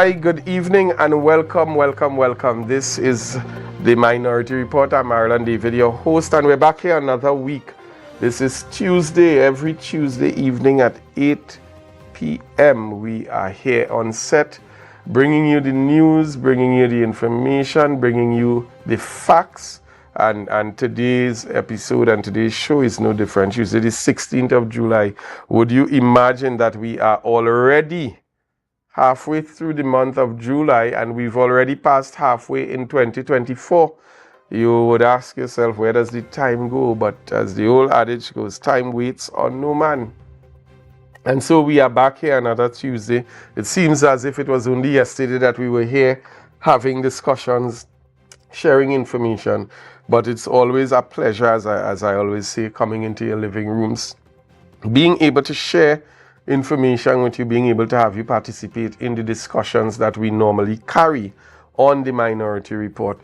Hi, good evening and welcome. This is the Minority Report. I'm Marilyn David, your host, and we're back here another week. This is Tuesday, every Tuesday evening at 8 p.m. We are here on set, bringing you the news, bringing you the information, bringing you the facts. And today's episode and today's show is no different. Tuesday, the 16th of July. Would you imagine that we are already halfway through the month of July and we've already passed halfway in 2024? You would ask yourself, where does the time go? But as the old adage goes, time waits on no man. And so we are back here another Tuesday. It seems as if it was only yesterday that we were here having discussions, sharing information. But it's always a pleasure, as I always say, coming into your living rooms, being able to share information with you, being able to have you participate in the discussions that we normally carry on the Minority Report.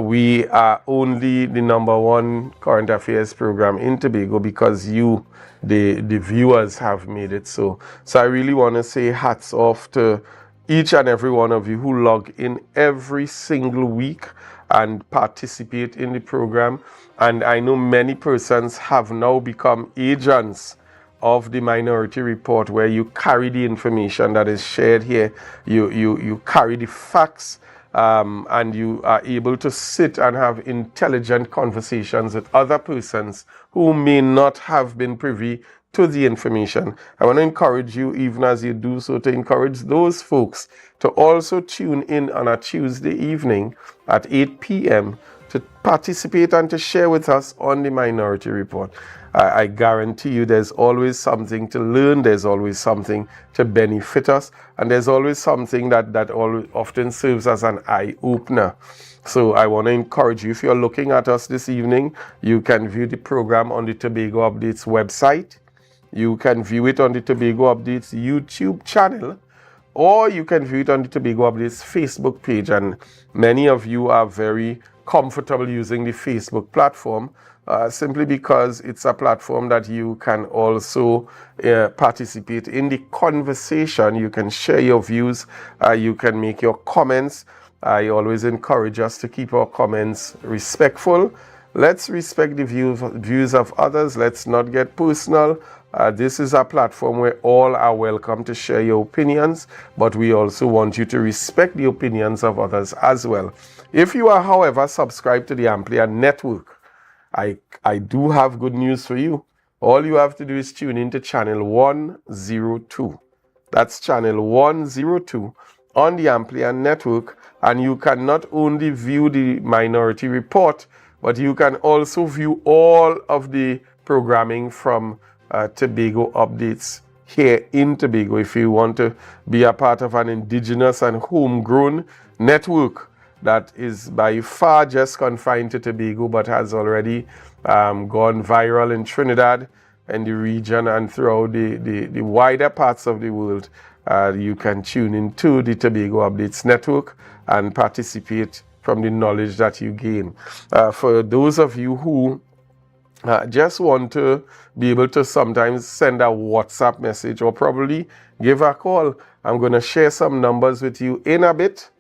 We are only the #1 current affairs program in Tobago because you, the viewers, have made it so. So I really want to say hats off to each and every one of you who log in every single week and participate in the program. And I know many persons have now become agents of the Minority Report, where you carry the information that is shared here, you carry the facts, and you are able to sit and have intelligent conversations with other persons who may not have been privy to the information. I want to encourage you, even as you do so, to encourage those folks to also tune in on a Tuesday evening at 8 p.m. to participate and to share with us on the Minority Report. I guarantee you there's always something to learn, there's always something to benefit us, and there's always something that often serves as an eye-opener. So I want to encourage you, if you're looking at us this evening, you can view the program on the Tobago Updates website. You can view it on the Tobago Updates YouTube channel, or you can view it on the Tobago Updates Facebook page. And many of you are very comfortable using the Facebook platform, simply because it's a platform that you can also participate in the conversation. You can share your views, you can make your comments. I always encourage us to keep our comments respectful. Let's respect the views of others. Let's not get personal. This is a platform where all are welcome to share your opinions, but we also want you to respect the opinions of others as well. If you are, however, subscribed to the Ampliar Network, I do have good news for you. All you have to do is tune into channel 102. That's channel 102 on the Ampliar Network, and you can not only view the Minority Report, but you can also view all of the programming from Tobago Updates here in Tobago. If you want to be a part of an indigenous and homegrown network that is by far just confined to Tobago, but has already gone viral in Trinidad and the region and throughout the wider parts of the world, you can tune into the Tobago Updates network and participate from the knowledge that you gain. For those of you who just want to be able to sometimes send a WhatsApp message or probably give a call, I'm going to share some numbers with you in a bit,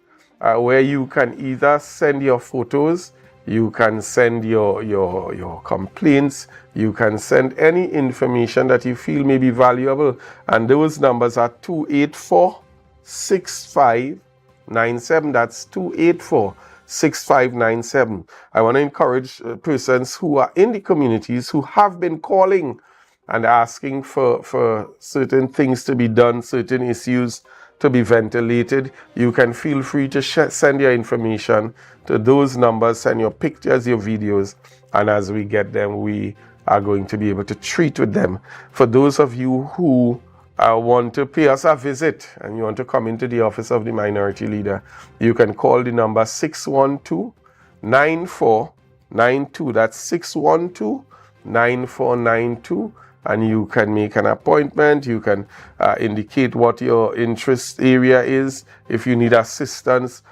where you can either send your photos, you can send your complaints, you can send any information that you feel may be valuable. And those numbers are 284-6597. That's 284-6597. I want to encourage persons who are in the communities who have been calling and asking for certain things to be done, certain issues to be ventilated. You can feel free to send your information to those numbers, send your pictures, your videos, and as we get them, we are going to be able to treat with them. For those of you who want to pay us a visit and you want to come into the office of the Minority Leader, you can call the number 612-9492. That's 612-9492. And you can make an appointment. You can indicate what your interest area is, if you need assistance,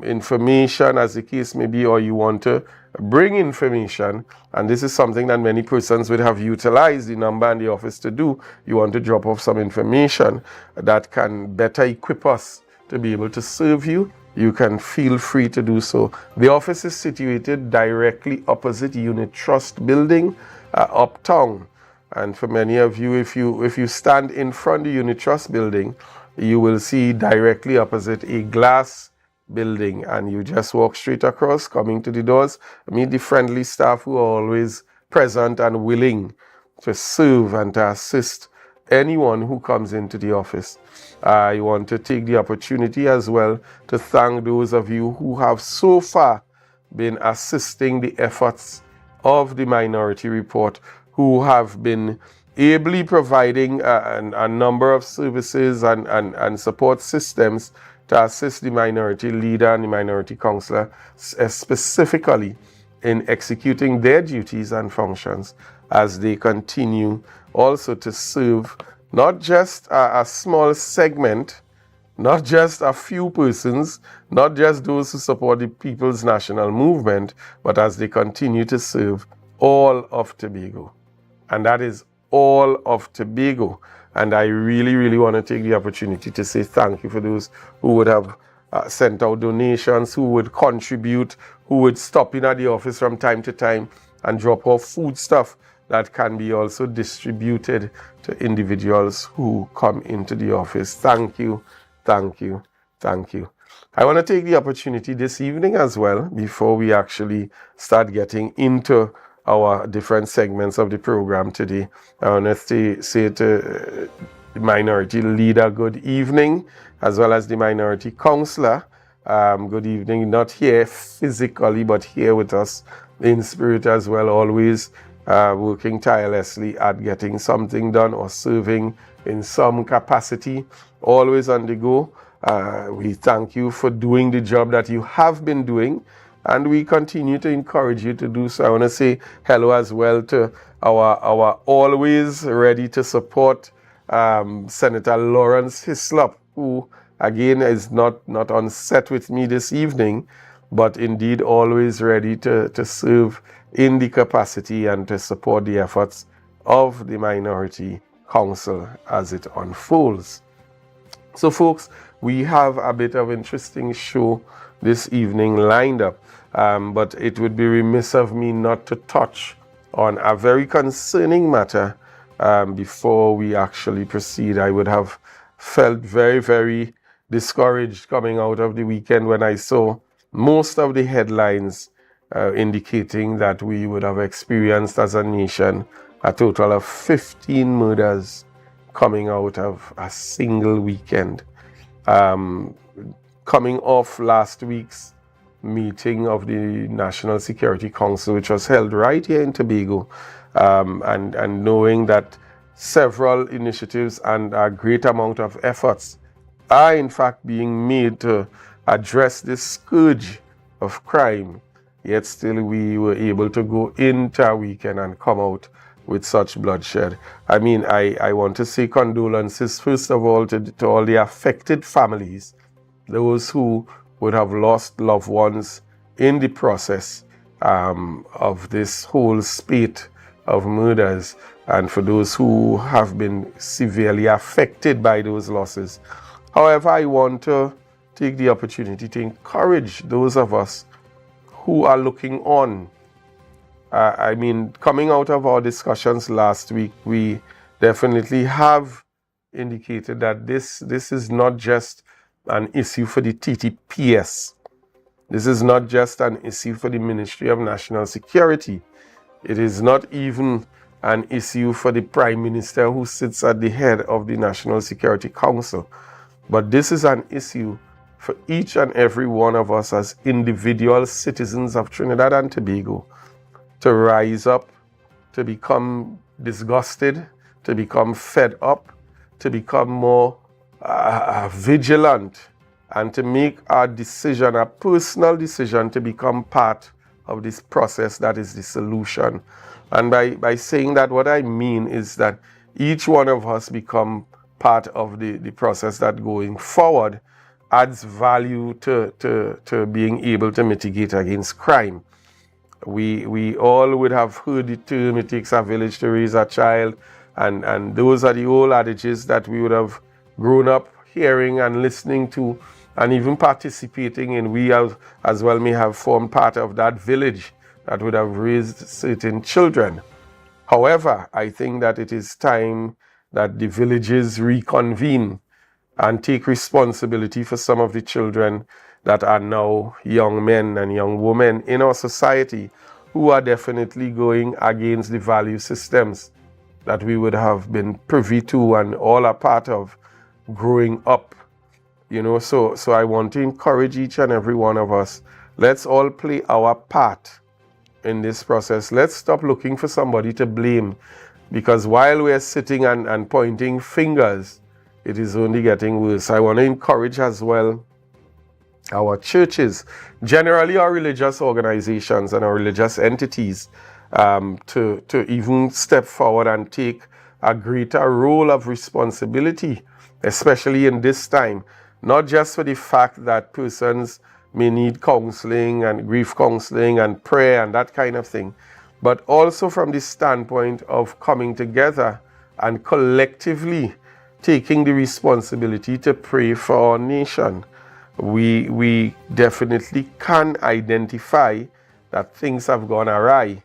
information, as the case may be, or you want to bring information. And this is something that many persons would have utilized the number and the office to do. You want to drop off some information that can better equip us to be able to serve you, you can feel free to do so. The office is situated directly opposite Unit Trust building, uptown. And for many of you, if you stand in front of the Unit Trust building, you will see directly opposite a glass building, and you just walk straight across, coming to the doors, meet the friendly staff who are always present and willing to serve and to assist anyone who comes into the office. I want to take the opportunity as well to thank those of you who have so far been assisting the efforts of the Minority Report, who have been ably providing a number of services and support systems to assist the minority leader and the minority councillor, specifically in executing their duties and functions as they continue also to serve not just a small segment, not just a few persons, not just those who support the People's National Movement, but as they continue to serve all of Tobago. And that is all of Tobago. And I really, really want to take the opportunity to say thank you for those who would have sent out donations, who would contribute, who would stop in at the office from time to time and drop off food stuff that can be also distributed to individuals who come into the office. Thank you, thank you, thank you. I want to take the opportunity this evening as well, before we actually start getting into our different segments of the program today. I want to say to the minority leader, good evening, as well as the minority councillor, good evening, not here physically, but here with us in spirit as well, always working tirelessly at getting something done or serving in some capacity, always on the go. We thank you for doing the job that you have been doing, and we continue to encourage you to do so. I want to say hello as well to our always ready to support Senator Lawrence Hislop, who again is not on set with me this evening, but indeed always ready to serve in the capacity and to support the efforts of the Minority Council as it unfolds. So folks, we have a bit of interesting show this evening lined up, but it would be remiss of me not to touch on a very concerning matter before we actually proceed. I would have felt very, very discouraged coming out of the weekend when I saw most of the headlines indicating that we would have experienced as a nation a total of 15 murders coming out of a single weekend. Coming off last week's meeting of the National Security Council, which was held right here in Tobago, and knowing that several initiatives and a great amount of efforts are in fact being made to address this scourge of crime, yet still we were able to go into a weekend and come out with such bloodshed. I mean, I want to say condolences, first of all, to all the affected families, those who would have lost loved ones in the process of this whole spate of murders, and for those who have been severely affected by those losses. However, I want to take the opportunity to encourage those of us who are looking on. I mean, coming out of our discussions last week, we definitely have indicated that this is not just an issue for the TTPS. This is not just an issue for the Ministry of National Security. It is not even an issue for the Prime Minister who sits at the head of the National Security Council. But this is an issue for each and every one of us as individual citizens of Trinidad and Tobago to rise up, to become disgusted, to become fed up, to become more vigilant, and to make a decision, a personal decision, to become part of this process that is the solution. And by saying that, what I mean is that each one of us become part of the process that going forward adds value to being able to mitigate against crime. We all would have heard the term, it takes a village to raise a child, and those are the old adages that we would have grown up hearing and listening to and even participating in, we as well may have formed part of that village that would have raised certain children. However, I think that it is time that the villages reconvene and take responsibility for some of the children that are now young men and young women in our society who are definitely going against the value systems that we would have been privy to and all a part of growing up. So I want to encourage each and every one of us. Let's all play our part in this process. Let's stop looking for somebody to blame, because while we're sitting and pointing fingers, it is only getting worse. I want to encourage as well our churches, generally our religious organizations and our religious entities, to even step forward and take a greater role of responsibility, especially in this time, not just for the fact that persons may need counseling and grief counseling and prayer and that kind of thing, but also from the standpoint of coming together and collectively taking the responsibility to pray for our nation. We definitely can identify that things have gone awry,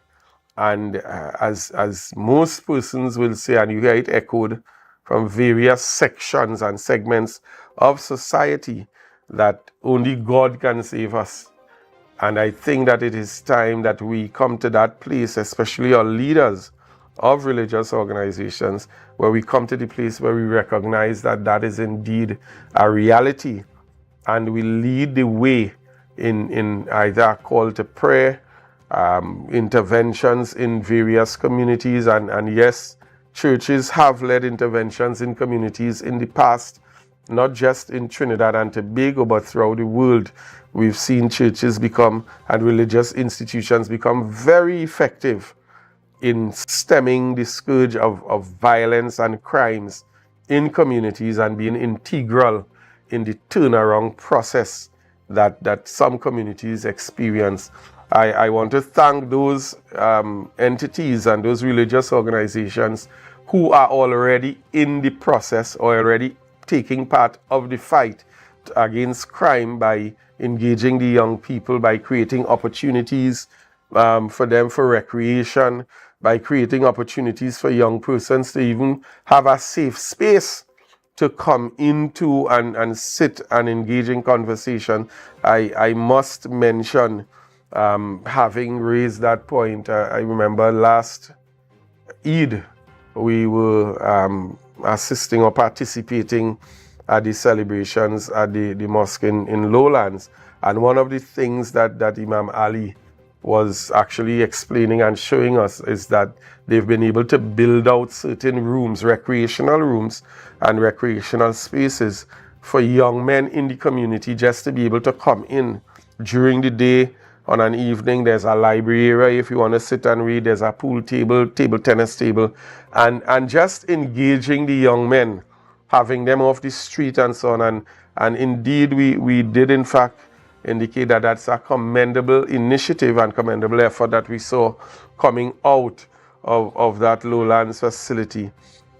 and as most persons will say, and you hear it echoed from various sections and segments of society, that only God can save us. And I think that it is time that we come to that place, especially our leaders of religious organizations, where we come to the place where we recognize that that is indeed a reality, and we lead the way in either a call to prayer, interventions in various communities, and yes, churches have led interventions in communities in the past, not just in Trinidad and Tobago, but throughout the world. We've seen churches become, and religious institutions become, very effective in stemming the scourge of violence and crimes in communities and being integral in the turnaround process that some communities experience. I want to thank those entities and those religious organizations who are already in the process or already taking part of the fight against crime by engaging the young people, by creating opportunities for them for recreation, by creating opportunities for young persons to even have a safe space to come into and sit and engage in conversation. I must mention, having raised that point, I remember last Eid, we were assisting or participating at the celebrations at the mosque in Lowlands. And one of the things that Imam Ali was actually explaining and showing us is that they've been able to build out certain rooms, recreational rooms and recreational spaces for young men in the community just to be able to come in during the day. On an evening, there's a library area if you want to sit and read. There's a pool table, table tennis table, and just engaging the young men, having them off the street and so on. And indeed, we did in fact indicate that that's a commendable initiative and commendable effort that we saw coming out of that Lowlands facility.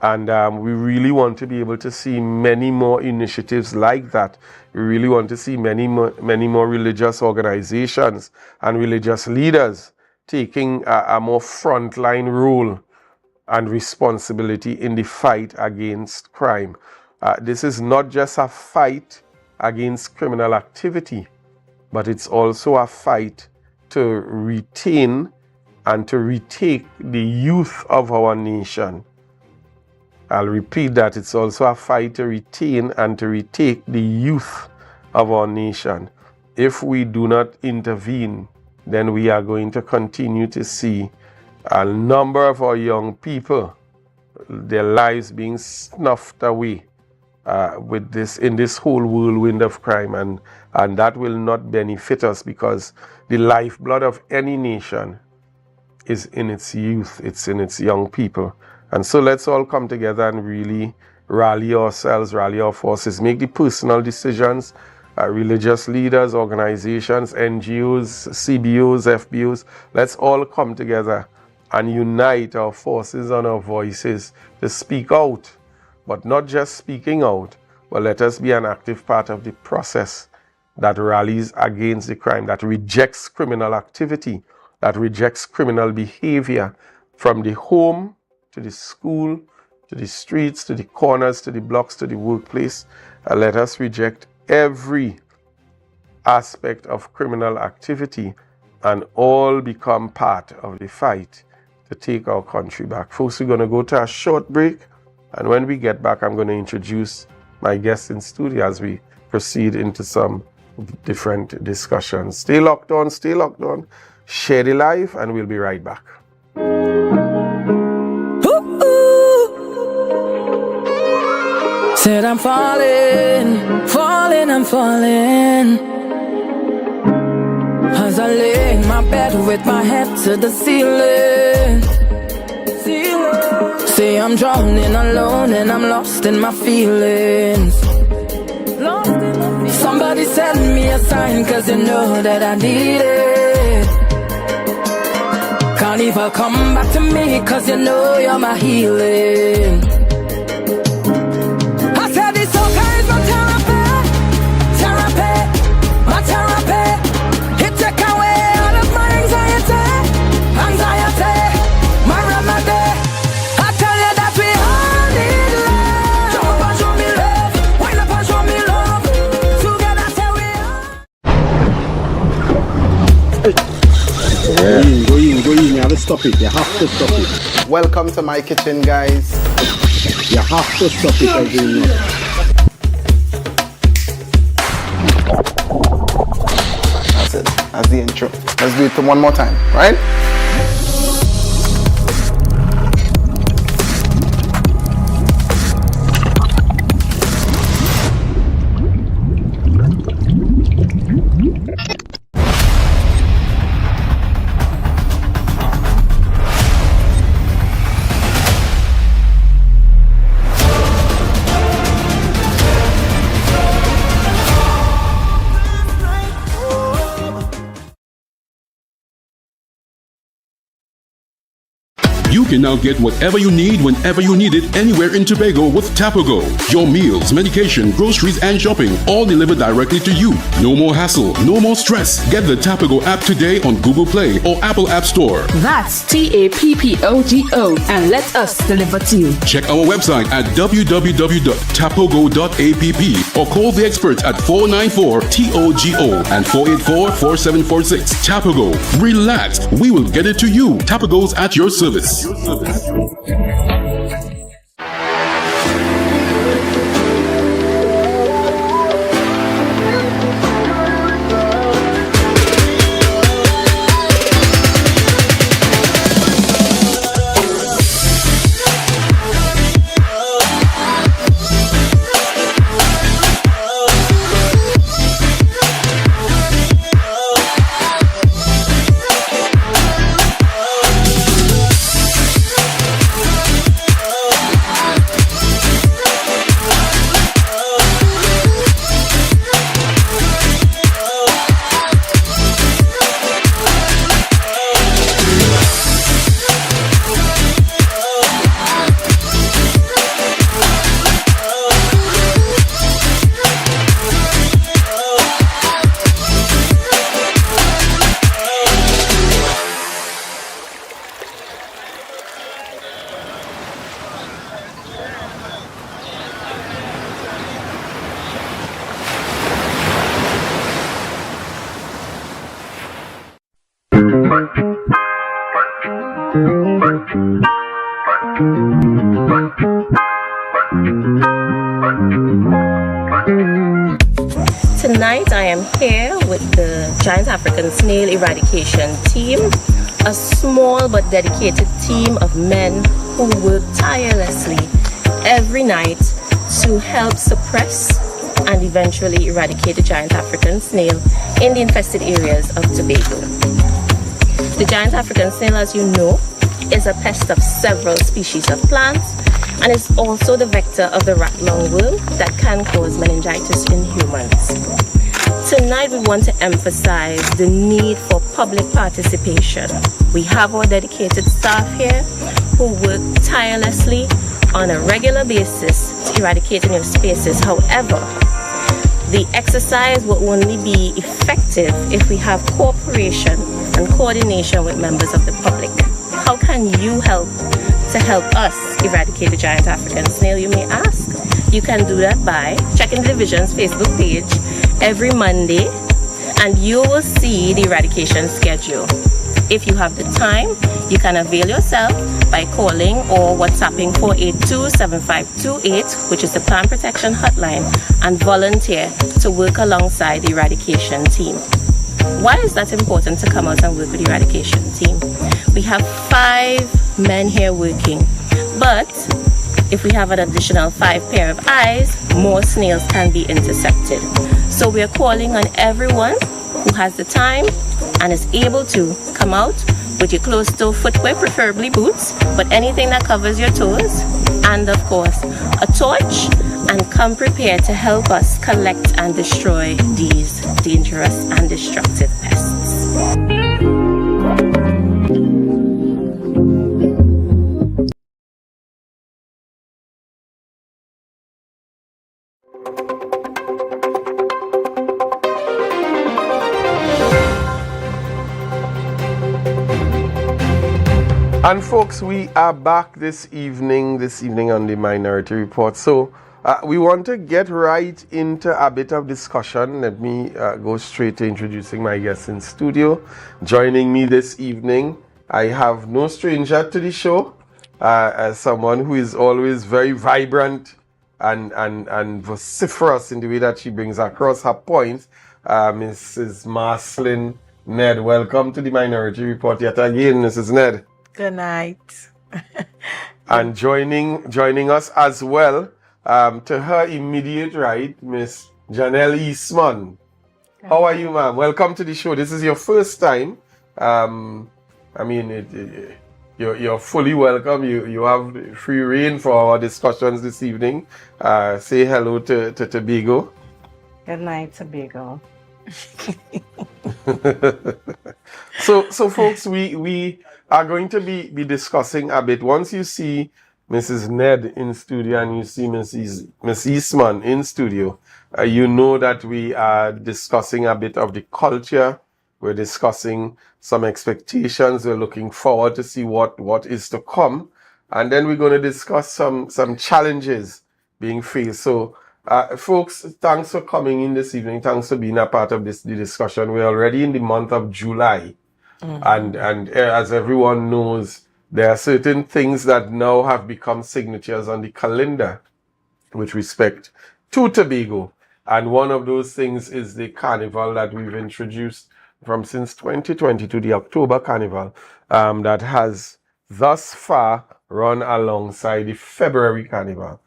And we really want to be able to see many more initiatives like that. We really want to see many more religious organizations and religious leaders taking a more frontline role and responsibility in the fight against crime. This is not just a fight against criminal activity, but it's also a fight to retain and to retake the youth of our nation. I'll repeat that. It's also a fight to retain and to retake the youth of our nation. If we do not intervene, then we are going to continue to see a number of our young people, their lives being snuffed away in this whole whirlwind of crime, and that will not benefit us, because the lifeblood of any nation is in its youth, it's in its young people. And so let's all come together and really rally ourselves, rally our forces, make the personal decisions, religious leaders, organizations, NGOs, CBOs, FBOs. Let's all come together and unite our forces and our voices to speak out, but not just speaking out, but let us be an active part of the process that rallies against the crime, that rejects criminal activity, that rejects criminal behavior from the home to the school, to the streets, to the corners, to the blocks, to the workplace. Let us reject every aspect of criminal activity and all become part of the fight to take our country back. Folks, we're going to go to a short break, and when we get back, I'm going to introduce my guests in studio as we proceed into some different discussions. Stay locked on, share the live, and we'll be right back. Said I'm falling, I'm falling. As I lay in my bed with my head to the ceiling. Say I'm drowning alone and I'm lost in my feelings. Somebody send me a sign, cause you know that I need it. Carnival, come back to me, cause you know you're my healing. I said this soca is my therapy, my therapy. It take away all of my anxiety, my remedy. I tell you that we all need love. Jump up and show me love, wind up and show me love. Together say we are. Go in, you have to stop it, you have to stop it. Welcome to my kitchen, guys. You have to stop it every night. That's it, that's the intro. Let's do it one more time, right? You can now get whatever you need whenever you need it anywhere in Tobago with Tapago. Your meals, medication, groceries, and shopping all delivered directly to you. No more hassle, no more stress. Get the Tapago app today on Google Play or Apple App Store. That's TAPPOGO, and let us deliver to you. Check our website at www.tapogo.app or call the experts at 494-TOGO and 484-4746. Tapago. Relax. We will get it to you. Tapago's at your service. Tonight I am here with the Giant African Snail Eradication Team, a small but dedicated team of men who work tirelessly every night to help suppress and eventually eradicate the giant African snail in the infested areas of Tobago. The giant African snail, as you know, is a pest of several species of plants and is also the vector of the rat lungworm that can cause meningitis in humans. Tonight we want to emphasize the need for public participation. We have our dedicated staff here who work tirelessly on a regular basis to eradicate in your spaces. However, the exercise will only be effective if we have cooperation and coordination with members of the public. How can you help to help us eradicate the giant African snail, you may ask? You can do that by checking the division's Facebook page every Monday, and you will see the eradication schedule. If you have the time, you can avail yourself by calling or WhatsApping 482-7528, which is the Plant Protection Hotline, and volunteer to work alongside the eradication team. Why is that important to come out and work with the eradication team? We have 5 men here working, but if we have an additional 5 pair of eyes, more snails can be intercepted. So we are calling on everyone who has the time and is able to come out with your closed-toe footwear, preferably boots, but anything that covers your toes, and of course a torch, and come prepared to help us collect and destroy these dangerous and destructive pests. And folks, we are back this evening on the Minority Report. So we want to get right into a bit of discussion. Let me go straight to introducing my guests in studio. Joining me this evening, I have no stranger to the show, as someone who is always very vibrant and vociferous in the way that she brings across her points, Mrs. Marcelin Ned. Welcome to the Minority Report yet again, Mrs. Ned. Good night. And joining us as well, to her immediate right, Miss Janelle Eastman. How are you, ma'am? Welcome to the show. This is your first time. You're fully welcome. You have free reign for our discussions this evening. Say hello to Tobago. Good night, Tobago. So folks, we are going to be discussing a bit. Once you see Mrs. Ned in studio and you see Miss Eastman in studio, you know that we are discussing a bit of the culture. We're discussing some expectations. We're looking forward to see what is to come. And then we're going to discuss some challenges being faced. So folks, thanks for coming in this evening. Thanks for being a part of the discussion. We're already in the month of July. And as everyone knows, there are certain things that now have become signatures on the calendar with respect to Tobago. And one of those things is the Carnival that we've introduced from since 2022, the October Carnival, that has thus far run alongside the February Carnival.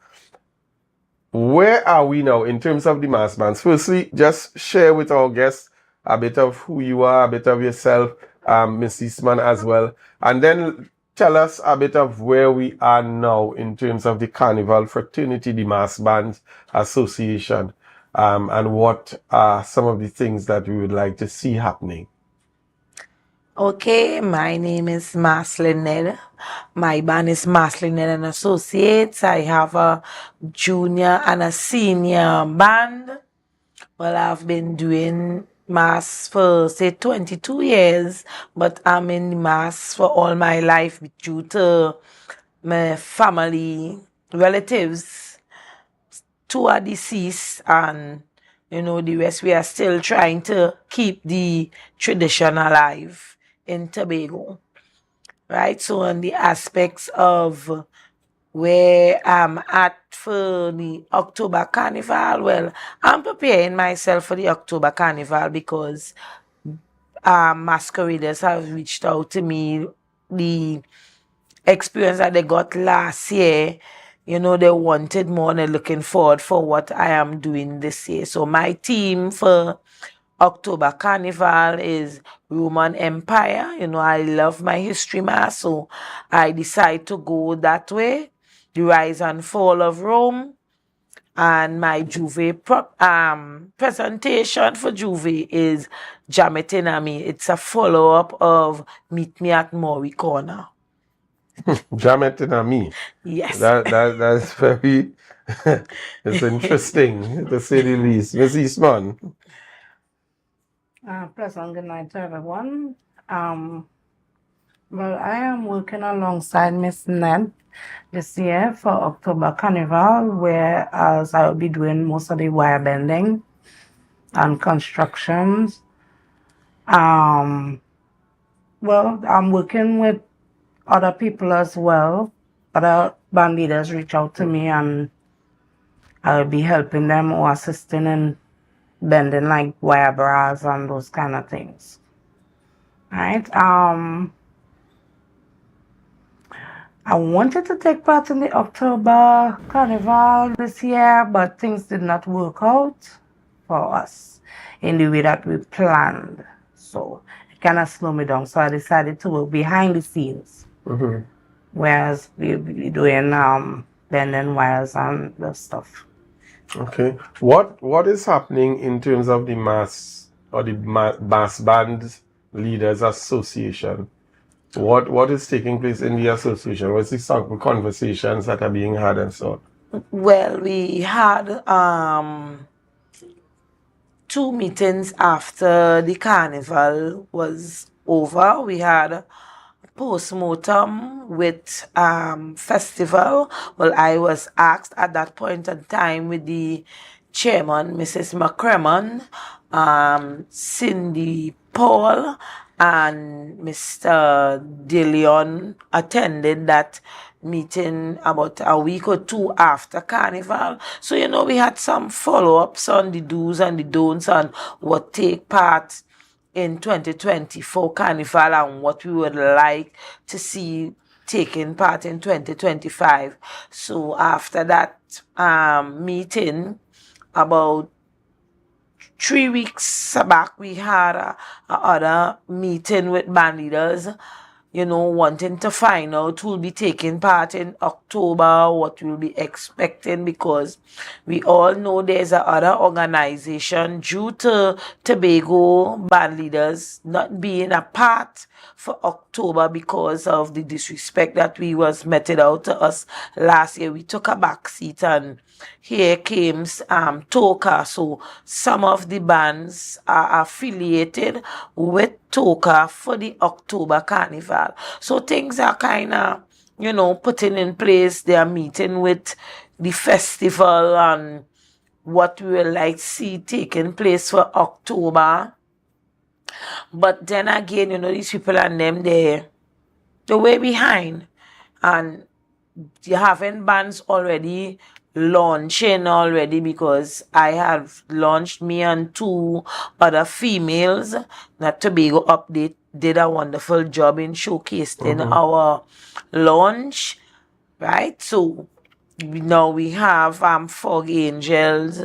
Where are we now in terms of the mass bands? Firstly, just share with our guests a bit of who you are, a bit of yourself, Ms. Eastman as well, and then tell us a bit of where we are now in terms of the Carnival Fraternity, the Mass Bands Association, and what are some of the things that we would like to see happening. Okay, my name is Marcelin Ned. My band is Marcelin Ned and Associates. I have a junior and a senior band. Well, I've been doing mass for, say, 22 years, but I'm in mass for all my life due to my family relatives. 2 are deceased, and the rest, we are still trying to keep the tradition alive in Tobago, right? So on the aspects of where I'm at for the October Carnival, well, I'm preparing myself for the October Carnival because masqueraders have reached out to me. The experience that they got last year, they wanted more and they're looking forward for what I am doing this year. So my team for October Carnival is Roman Empire. I love my history mass, so I decide to go that way. The Rise and Fall of Rome. And my Juve presentation for Juve is Jametinami. It's a follow-up of Meet Me at Maury Corner. Jam it in a me. Yes. That's very it's interesting to say the least. Miss Eastman. Pleasant good night to everyone. Well, I am working alongside Miss Ned this year for October Carnival, whereas I will be doing most of the wire bending and constructions. Well, I'm working with other people as well. Other band leaders reach out to me and I'll be helping them or assisting in bending like wire bras and those kind of things. Right? I wanted to take part in the October Carnival this year, but things did not work out for us in the way that we planned. So it kind of slowed me down. So I decided to work behind the scenes. Whereas we'll be doing bending wires and the stuff. Okay. What is happening in terms of the mass or the mass band leaders association? What is taking place in the association? What's the conversations that are being had and so on? Well, we had 2 meetings after the carnival was over. We had post-mortem with festival. Well, I was asked at that point in time with the chairman, Mrs. McCremon, Cindy Paul, and Mr. DeLeon attended that meeting about a week or 2 after Carnival. So, you know, we had some follow-ups on the do's and the don'ts and what take part in 2024 Carnival and what we would like to see taking part in 2025. So after that meeting, about 3 weeks back, we had a other meeting with band leaders, you know, wanting to find out who will be taking part in October, what we'll be expecting, because we all know there's a other organization due to Tobago band leaders not being a part for October because of the disrespect that we was meted out to us last year. We took a back seat and here comes Toka. So some of the bands are affiliated with Toka for the October Carnival. So things are kind of, you know, putting in place. They are meeting with the festival and what we would like to see taking place for October. But then again, you know, these people and them, they're way behind. And you having bands already launching already, because I have launched me and 2 other females. That Tobago Update did a wonderful job in showcasing our launch, right? So now we have Fog Angels.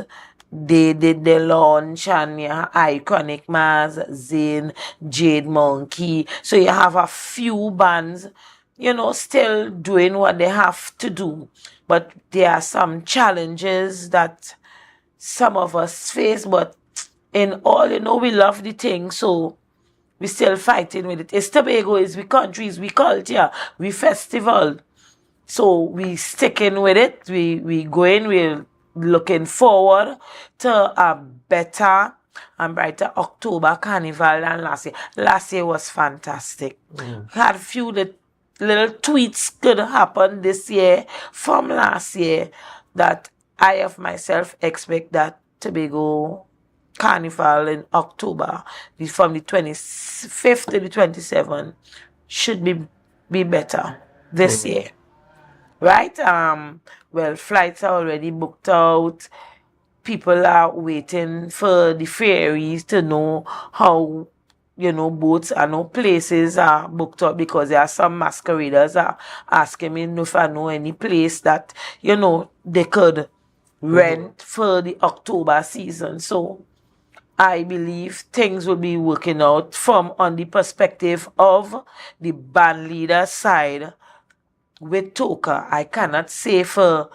They did the launch, and Iconic Mars, Zane, Jade Monkey. So you have a few bands, you know, still doing what they have to do. But there are some challenges that some of us face. But in all, you know, we love the thing, so we still fighting with it. It's Tobago, it's we country, it's we culture, we festival. So we sticking with it. We going, we're looking forward to a better and brighter October Carnival than last year. Last year was fantastic. Had a few little tweets could happen this year from last year that I of myself expect that Tobago Carnival in October, from the 25th to the 27th, should be better this year. Right? Well, flights are already booked out. People are waiting for the ferries to know how, you know, boats and no places are booked up, because there are some masqueraders are asking me if I know any place that, you know, they could rent for the October season. So I believe things will be working out from on the perspective of the band leader side with Toka. I cannot say for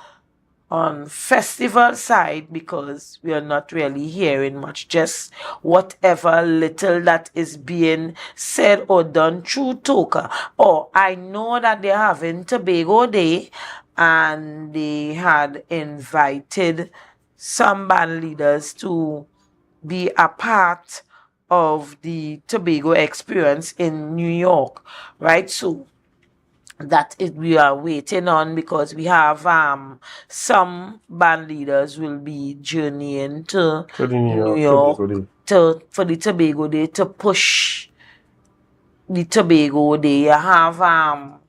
on festival side, because we are not really hearing much, just whatever little that is being said or done through Toka. Or I know that they're having Tobago Day, and they had invited some band leaders to be a part of the Tobago experience in New York, right? So that is we are waiting on, because we have some band leaders will be journeying to To the New Tobago York Day. for the Tobago Day to push the Tobago Day. You have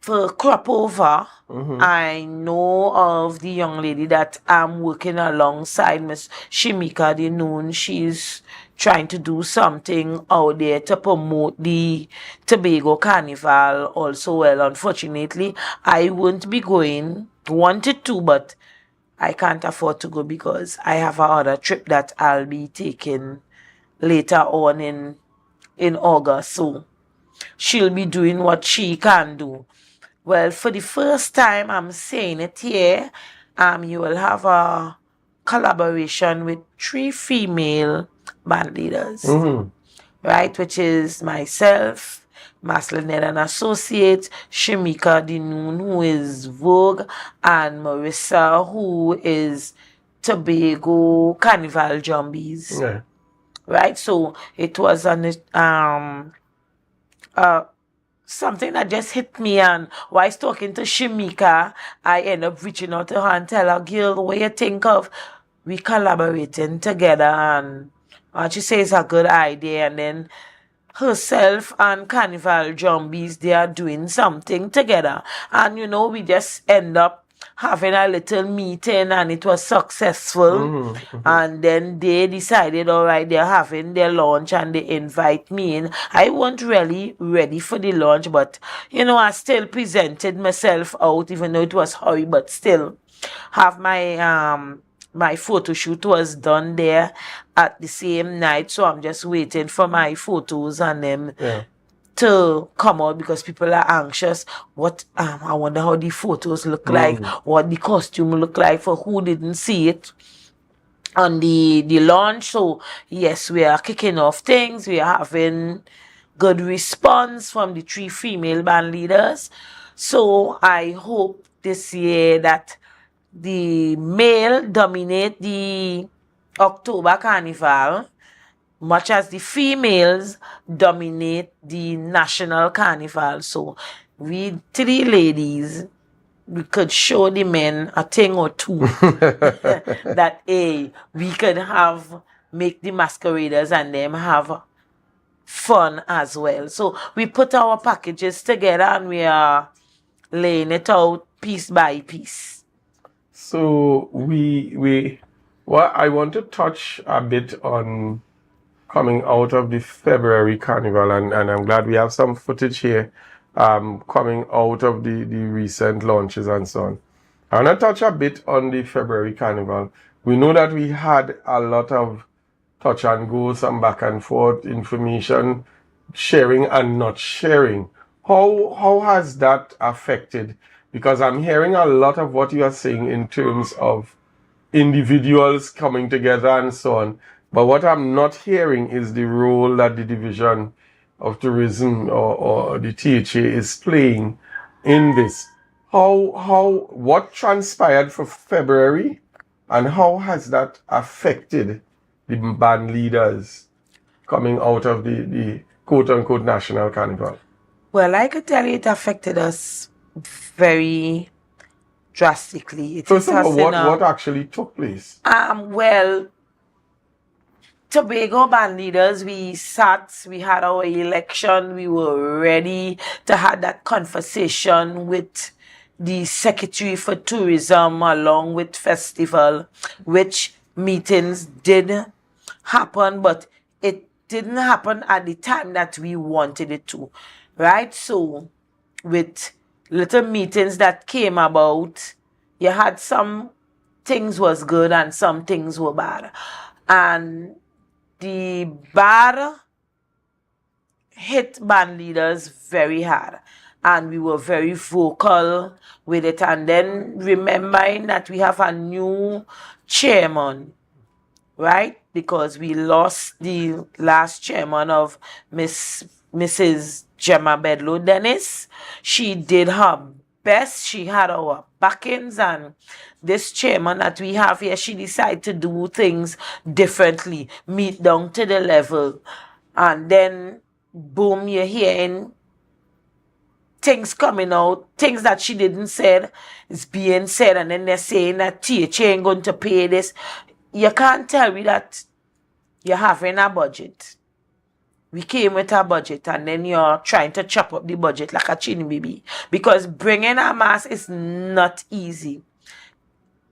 for crop over, I know of the young lady that I'm working alongside, Miss Shimika the Noon. She's trying to do something out there to promote the Tobago Carnival also. Well, unfortunately, I won't be going. Wanted to, but I can't afford to go because I have another trip that I'll be taking later on in August. So she'll be doing what she can do. Well, for the first time, I'm saying it here, you will have a collaboration with 3 female band leaders, right? Which is myself, Maslin and Associates, Shimika Dinoon, who is Vogue, and Marissa, who is Tobago Carnival Jumbies. Yeah. Right? So it was something that just hit me, and while talking to Shimika, I end up reaching out to her and tell her, girl, what you think of we collaborating together? And she says a good idea, and then herself and Carnival Jumbies, they are doing something together. And we just end up having a little meeting, and it was successful. And then they decided, all right, they're having their launch, and they invite me in. I wasn't really ready for the launch, but I still presented myself out, even though it was hurry, but still have my photo shoot was done there at the same night. So I'm just waiting for my photos and them to come out, because people are anxious. What I wonder how the photos look like, what the costume look like for who didn't see it on the launch. So yes, we are kicking off things. We are having good response from the 3 female band leaders. So I hope this year that the male dominate the October Carnival, much as the females dominate the national carnival. So we 3 ladies, we could show the men a thing or two that we could make the masqueraders and them have fun as well. So we put our packages together, and we are laying it out piece by piece. So I want to touch a bit on coming out of the February Carnival, and I'm glad we have some footage here coming out of the recent launches and so on. I want to touch a bit on the February Carnival. We know that we had a lot of touch and go, some back and forth, information sharing and not sharing. How has that affected? Because I'm hearing a lot of what you are saying in terms of individuals coming together and so on. But what I'm not hearing is the role that the Division of Tourism or the THA is playing in this. What transpired for February, and how has that affected the band leaders coming out of the quote-unquote National Carnival? Well, I could tell you it affected us very drastically. First of all, what actually took place? Well, Tobago band leaders, we had our election, we were ready to have that conversation with the Secretary for Tourism along with Festival, which meetings did happen, but it didn't happen at the time that we wanted it to, right? So with little meetings that came about, you had some things was good and some things were bad. And the bad hit band leaders very hard. and we were very vocal with it. And then remembering that we have a new chairman, right? Because we lost the last chairman of Mrs. Gemma Bedlow Dennis. She did her best. She had our backings, and this chairman that we have here, she decided to do things differently, meet down to the level. And then, boom, you're hearing things coming out, things that she didn't say is being said, and then they're saying that THA ain't going to pay this. You can't tell me that you're having a budget. We came with a budget, and then you're trying to chop up the budget like a chin baby. Because bringing a mass is not easy.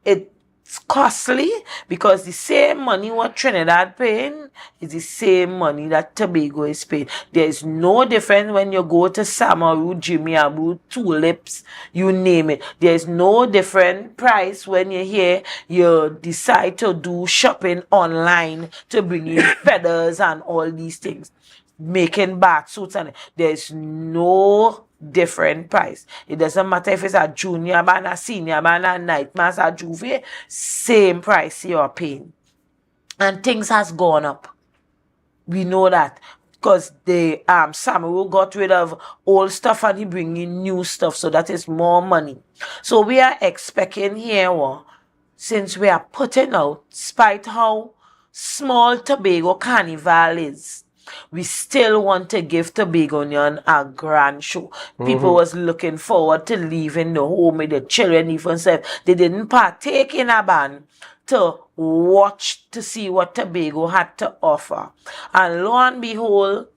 It's costly, because the same money what Trinidad paying is the same money that Tobago is paying. There is no difference when you go to Samaru, Jimmy Abu, Tulips, you name it. There is no different price when you hear you decide to do shopping online to bring in feathers and all these things, making bath suits, and there's no different price. It doesn't matter if it's a junior band, a senior band, a night mass, a juve, same price you're paying. And things has gone up. We know that, because the Samuel got rid of old stuff and he bring in new stuff, so that is more money. So we are expecting here, since we are putting out, despite how small Tobago Carnival is, we still want to give Tobagonian a grand show. People was looking forward to leaving the home with the children, even said they didn't partake in a band to watch to see what Tobago had to offer. And lo and behold,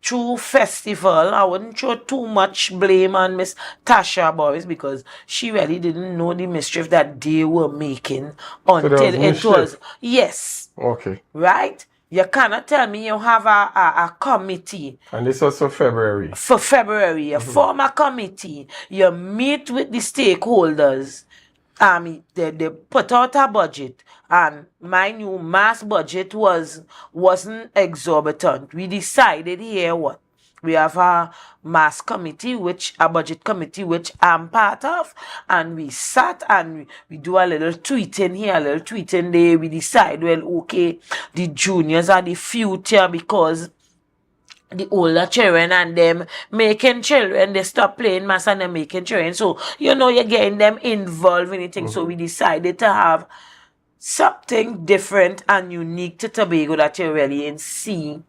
through festival, I wouldn't throw too much blame on Miss Tasha Boris, because she really didn't know the mischief that they were making until it was, yes. Okay. Right? You cannot tell me you have a committee. And this was for February. For February, you form a committee. You meet with the stakeholders. They put out a budget. And my new mass budget wasn't exorbitant. We decided here what? We have a mass committee, a budget committee, which I'm part of. And we sat and we do a little tweeting here, a little tweeting there. We decide, well, okay, the juniors are the future, because the older children and them making children, they stop playing mass and they're making children. So, you're getting them involved in anything. So we decided to have something different and unique to Tobago that you really ain't see.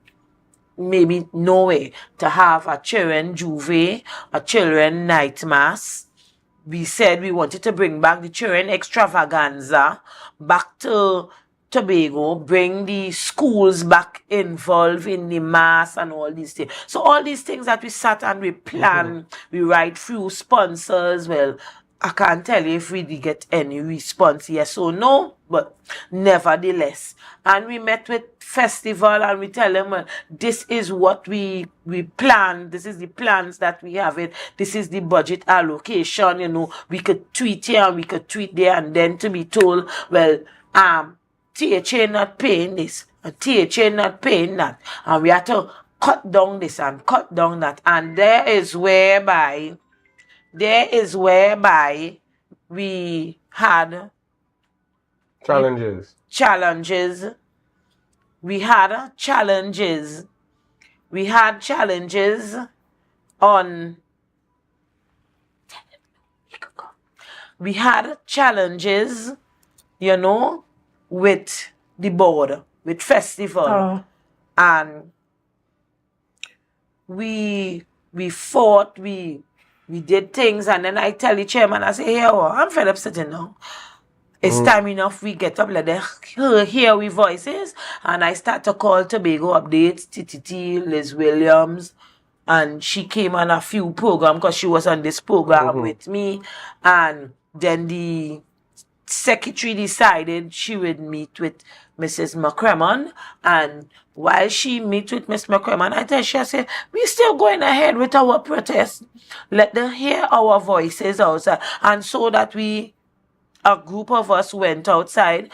Maybe no way to have a children juve, a children night mass. We said we wanted to bring back the children extravaganza back to Tobago, bring the schools back involved in the mass and all these things. So all these things that we sat and we plan, we write through sponsors. Well, I can't tell you if we did get any response, yes or no, but nevertheless. And we met with festival and we tell them, well, this is what we plan. This is the plans that we have it. This is the budget allocation. We could tweet here and we could tweet there, and then to be told, well, THA not paying this, and THA not paying that. And we have to cut down this and cut down that. And there is whereby we had challenges. We had challenges on. We had challenges, with the board, with festival, and we fought. We did things, and then I tell the chairman, I say, hey, I'm fed up sitting now. It's time enough we get up, let them hear we voices. And I start to call Tobago updates, TTT, Liz Williams. And she came on a few programs, because she was on this program with me. And then the secretary decided she would meet with Mrs. McCremon, and while she meet with Miss McCremon, I tell she, I said, we still going ahead with our protest. Let them hear our voices outside. And so that a group of us went outside.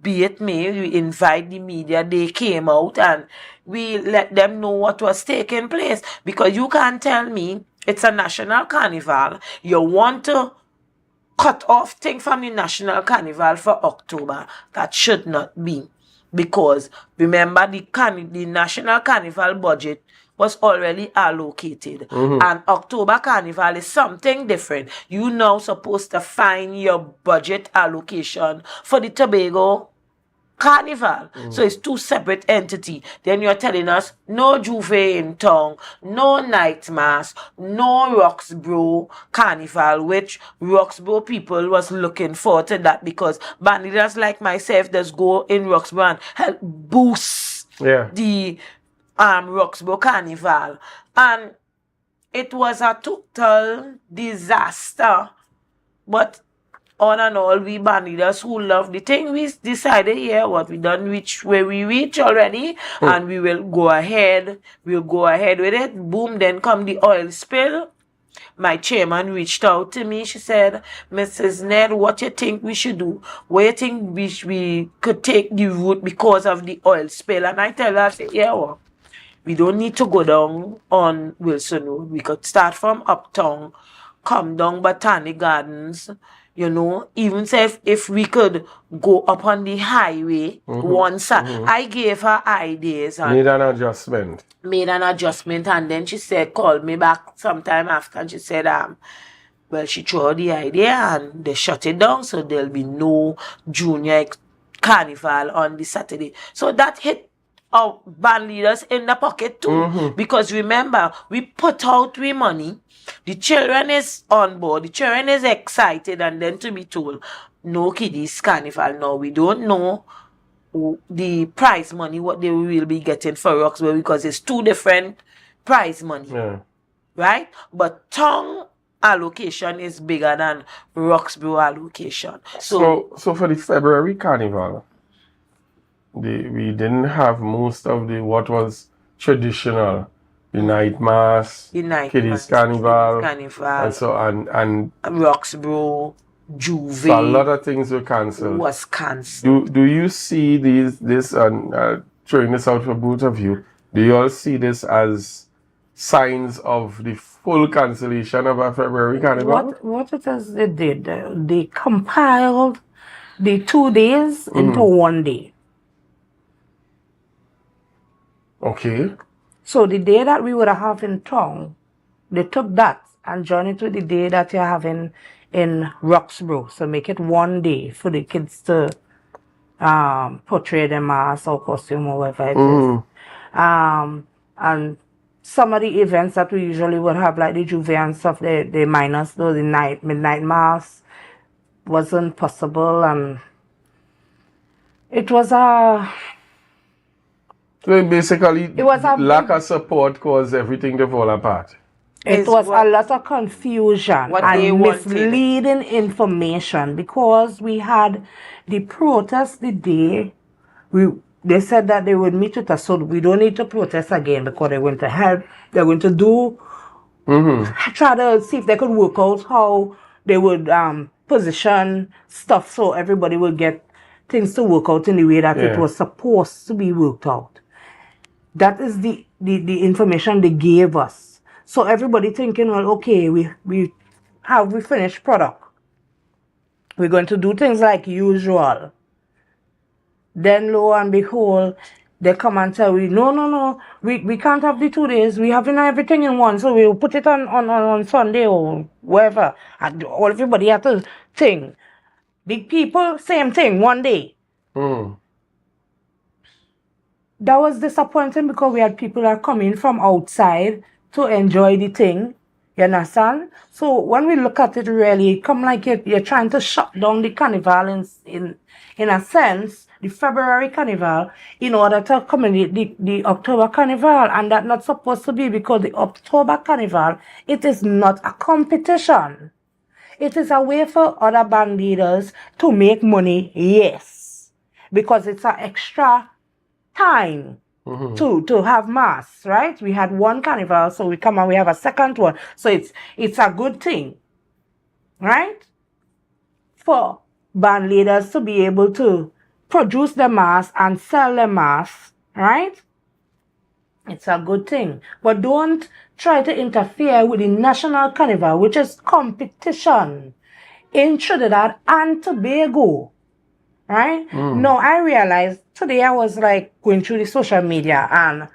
be it me, we invite the media, they came out and we let them know what was taking place. Because you can't tell me it's a national carnival, you want to cut off thing from the national carnival for October. That should not be. Because remember, the national carnival budget was already allocated. And October carnival is something different. You now supposed to find your budget allocation for the Tobago carnival. So it's two separate entities. Then you're telling us no Juve in town, no night mass, no Roxborough carnival, which Roxborough people was looking forward to that because bandits like myself just go in Roxborough and help boost the Roxborough carnival. And it was a total disaster. But on and all, we bandits who love the thing, we decided what we done reach where we reach already, and we will go ahead. We'll go ahead with it. Boom, then come the oil spill. My chairman reached out to me. She said, Mrs. Ned, what you think we should do? Where you think we could take the route because of the oil spill? And I tell her, I said, we don't need to go down on Wilson Road. We could start from uptown, come down Botanic Gardens, even say if we could go up on the highway one side. I gave her ideas. And made an adjustment. And then she said, call me back sometime after, and she said, well, she threw out the idea and they shut it down, so there'll be no junior carnival on the Saturday. So that hit our band leaders in the pocket too. Because remember, we put out we money. The children is on board. The children is excited, and then to be told, no kiddies carnival. No, we don't know the prize money, what they will be getting for Roxborough, because it's two different prize money. Right? But tongue allocation is bigger than Roxborough allocation. So for the February carnival, we didn't have most of what was traditional. The night mass, kiddies carnival, and so and Roxborough, Juve. So a lot of things were cancelled. Do you see this and throwing this out for both of you? Do you all see this as signs of the full cancellation of a February carnival? What it is they did, they compiled the 2 days into 1 day. Okay. So the day that we would have in town, they took that and joined it with the day that you're having in Roxborough. So make it 1 day for the kids to portray their mask or costume or whatever it is. And some of the events that we usually would have, like the Juve and stuff, they minus those, the midnight mass wasn't possible, and it was So basically, lack of support caused everything to fall apart. It was a lot of confusion and misleading information, because we had the protest the day. They said that they would meet with us, so we don't need to protest again because they're going to help. They're going to do, try to see if they could work out how they would position stuff so everybody will get things to work out in the way that it was supposed to be worked out. That is the information they gave us. So everybody thinking, well, okay, we have finished product. We're going to do things like usual. Then lo and behold, they come and tell we, no, we can't have the 2 days. We having everything in one, so we'll put it on Sunday or wherever. And everybody had to think. Big people, same thing, 1 day. That was disappointing because we had people that are coming from outside to enjoy the thing. You understand? So when we look at it, really, it come like you're trying to shut down the carnival in a sense, the February carnival, in order to accommodate the October carnival. And that's not supposed to be, because the October carnival, it is not a competition. It is a way for other band leaders to make money, yes. Because it's an extra time to have mass, right? We had one carnival, so we come and we have a second one. So it's a good thing, right? For band leaders to be able to produce the mask and sell the mask, right? It's a good thing. But don't try to interfere with the National Carnival, which is competition in Trinidad and Tobago. Right? No, I realized today I was like going through the social media and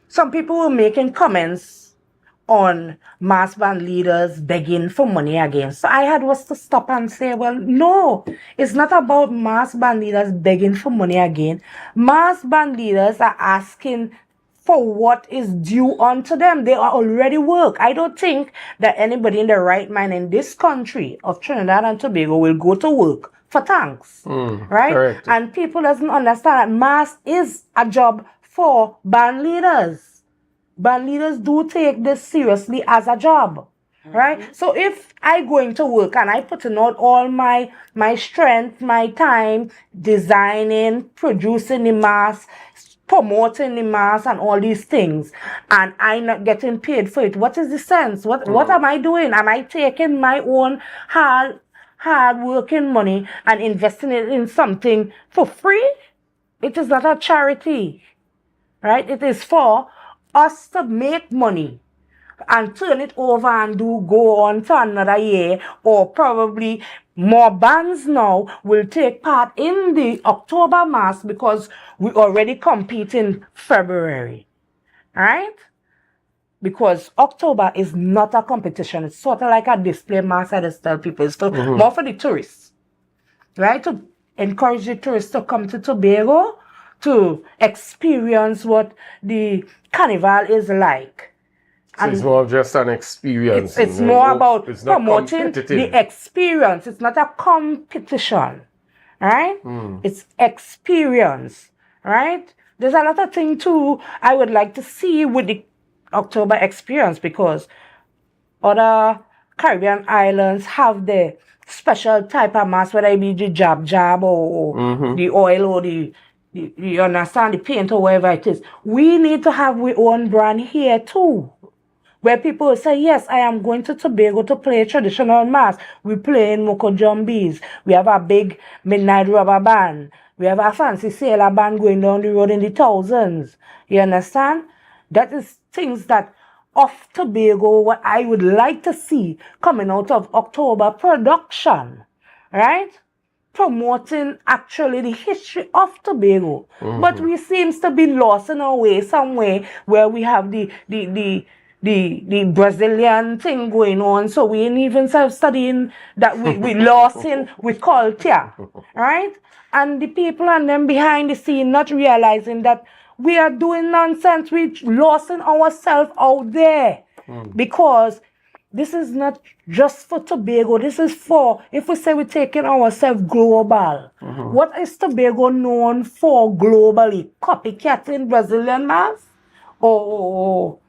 some people were making comments on mass band leaders begging for money again. So I had was to stop and say, well, no, it's not about mass band leaders begging for money again. Mass band leaders are asking for what is due unto them. They are already work. I don't think that anybody in their right mind in this country of Trinidad and Tobago will go to work for thanks, right? Correct. And people doesn't understand that mass is a job for band leaders. Band leaders do take this seriously as a job, right? So if I go into work and I put in all my strength, my time, designing, producing the mass, promoting the mass and all these things, and I'm not getting paid for it, what is the sense? What am I doing? Am I taking my own hard working money and investing it in something for free? It is not a charity, right? It is for us to make money and turn it over and go on to another year, or probably more bands now will take part in the October mass because we already compete in February, right? Because October is not a competition. It's sort of like a display mass. I just tell people it's more for the tourists, right? To encourage the tourists to come to Tobago to experience what the carnival is like. So it's more of just an experience. It's more about it's not promoting the experience. It's not a competition, right? It's experience, right? There's a lot of things too I would like to see with the October experience, because other Caribbean islands have the special type of mask, whether it be the jab or the oil or the you understand, the paint or whatever it is. We need to have our own brand here too, where people will say, yes, I am going to Tobago to play traditional mass. We play in Moko Jumbies. We have a big midnight rubber band. We have a fancy sailor band going down the road in the thousands. You understand? That is things that off Tobago, what I would like to see coming out of October production, right? Promoting actually the history of Tobago. But we seems to be lost in our way somewhere where we have the Brazilian thing going on. So we ain't even studying that we lost in with culture, right? And the people and them behind the scene not realizing that we are doing nonsense. We lost in ourselves out there because this is not just for Tobago. This is for, if we say we're taking ourselves global. What is Tobago known for globally? Copycatting Brazilian mass? Or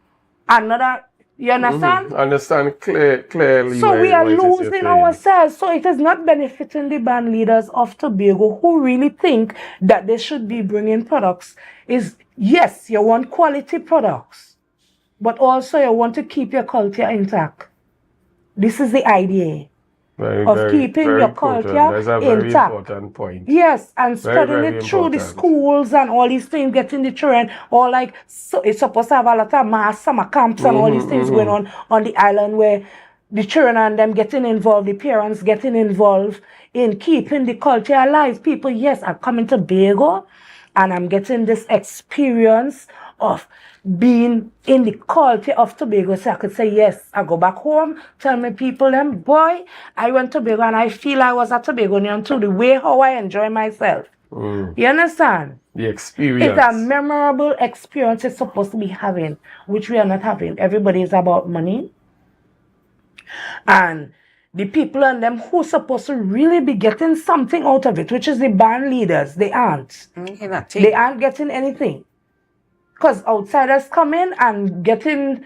another, you understand? Understand clearly. So we are losing ourselves. So it is not benefiting the band leaders of Tobago who really think that they should be bringing products. Is yes, you want quality products, but also you want to keep your culture intact. This is the idea of keeping your culture That's a very intact. important point. Yes, and spreading it through the schools and all these things, getting the children, or like, so it's supposed to have a lot of mass summer camps and all these things going on the island where the children and them getting involved, the parents getting involved in keeping the culture alive. People, yes, I'm coming to Tobago and I'm getting this experience of being in the culture of Tobago, so I could say, yes, I go back home, tell my people, them, boy, I went to Tobago and I feel I was at Tobagonian too, the way how I enjoy myself. You understand? The experience. It's a memorable experience it's supposed to be having, which we are not having. Everybody is about money. And the people and them who's supposed to really be getting something out of it, which is the band leaders, they aren't. They aren't getting anything. Because outsiders come in and getting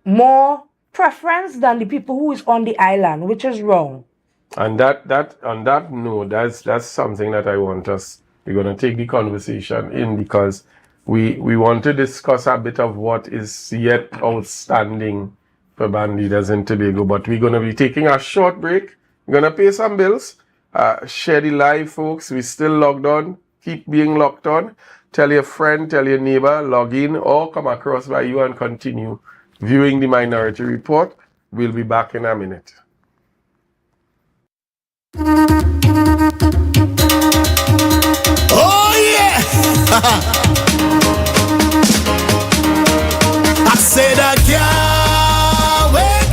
more preference than the people who is on the island, which is wrong. And on that note, that's something that I want us, we're going to take the conversation in, because we want to discuss a bit of what is yet outstanding for band leaders in Tobago. But we're going to be taking a short break. We're going to pay some bills, share the live, folks. We're still logged on. keep being locked on. Tell your friend, tell your neighbor, log in or come across by you and continue viewing the Minority Report. We'll be back in a minute. Oh yeah! I said I can't wait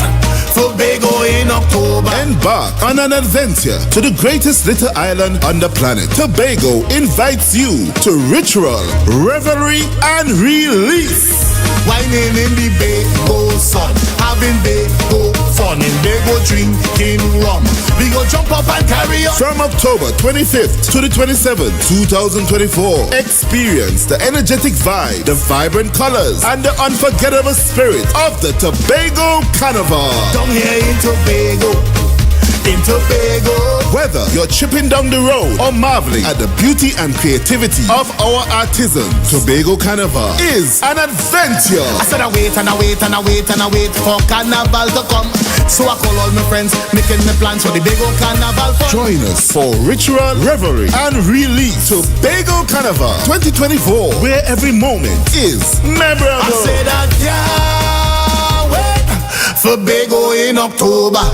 for Bago in October. Embark on an adventure to the greatest little island on the planet. Tobago invites you to ritual, revelry, and release. Whining in the Bago sun, having Bago fun in Bago drinking rum. We go jump up and carry on. From October 25th to the 27th, 2024, experience the energetic vibe, the vibrant colors, and the unforgettable spirit of the Tobago Carnival. Down here in Tobago. Whether you're tripping down the road or marveling at the beauty and creativity of our artisans, Tobago Carnival is an adventure. I said I wait and I wait and I wait and I wait for Carnival to come. So I call all my friends, making the plans for the Tobago Carnival fun. Join us for ritual, revelry, and release. Tobago Carnival 2024, where every moment is memorable. I said I can't wait for Bago in October.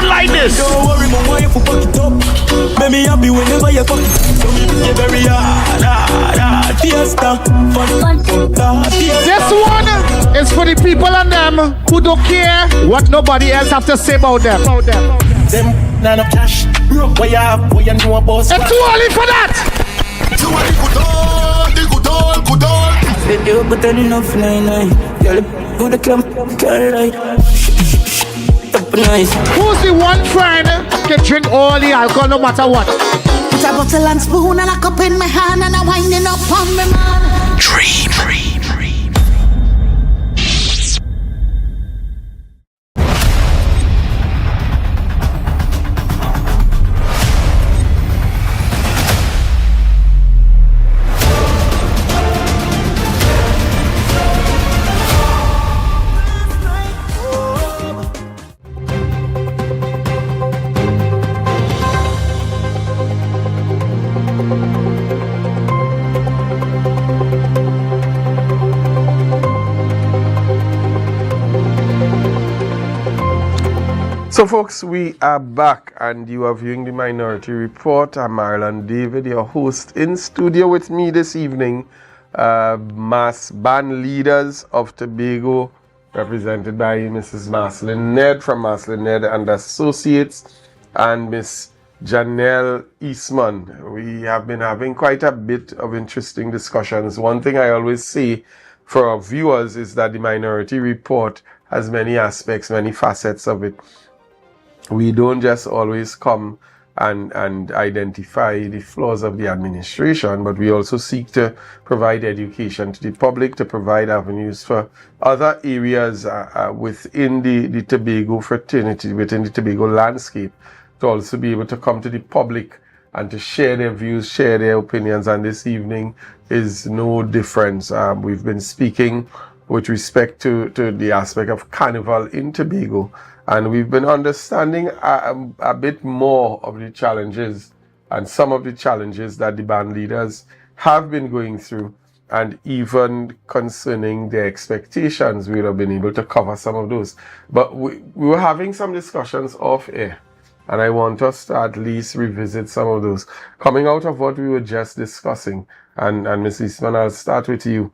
Like this. Don't worry, my wife will fuck it up. Make me happy whenever you fuck it. So me do you very hard, fiesta, fun, This one is for the people and them who don't care what nobody else have to say about them. Them none of cash, broke what you have, what you know about. It's too early for that. Too early, good all. They do but then enough 99. Girl, go to club, can't lie. Nice. Who's the one friend can drink all the alcohol no matter what? Put a bottle and spoon and a cup in my hand and a winding up on me man. Dream. So folks, we are back and you are viewing the Minority Report. I'm Marlon David, your host. In studio with me this evening, mass band leaders of Tobago, represented by Mrs. Marcelin Ned from Marcelin Ned and Associates, and Miss Janelle Eastman. We have been having quite a bit of interesting discussions. One thing I always say for our viewers is that the Minority Report has many aspects, many facets of it. We don't just always come and identify the flaws of the administration, but we also seek to provide education to the public, to provide avenues for other areas within the Tobago fraternity, within the Tobago landscape, to also be able to come to the public and to share their views, share their opinions. And this evening is no difference. We've been speaking with respect to the aspect of Carnival in Tobago. And we've been understanding a bit more of the challenges and some of the challenges that the band leaders have been going through, and even concerning their expectations, we'd have been able to cover some of those. But we were having some discussions off air, and I want us to at least revisit some of those. Coming out of what we were just discussing, and Ms. Eastman, I'll start with you.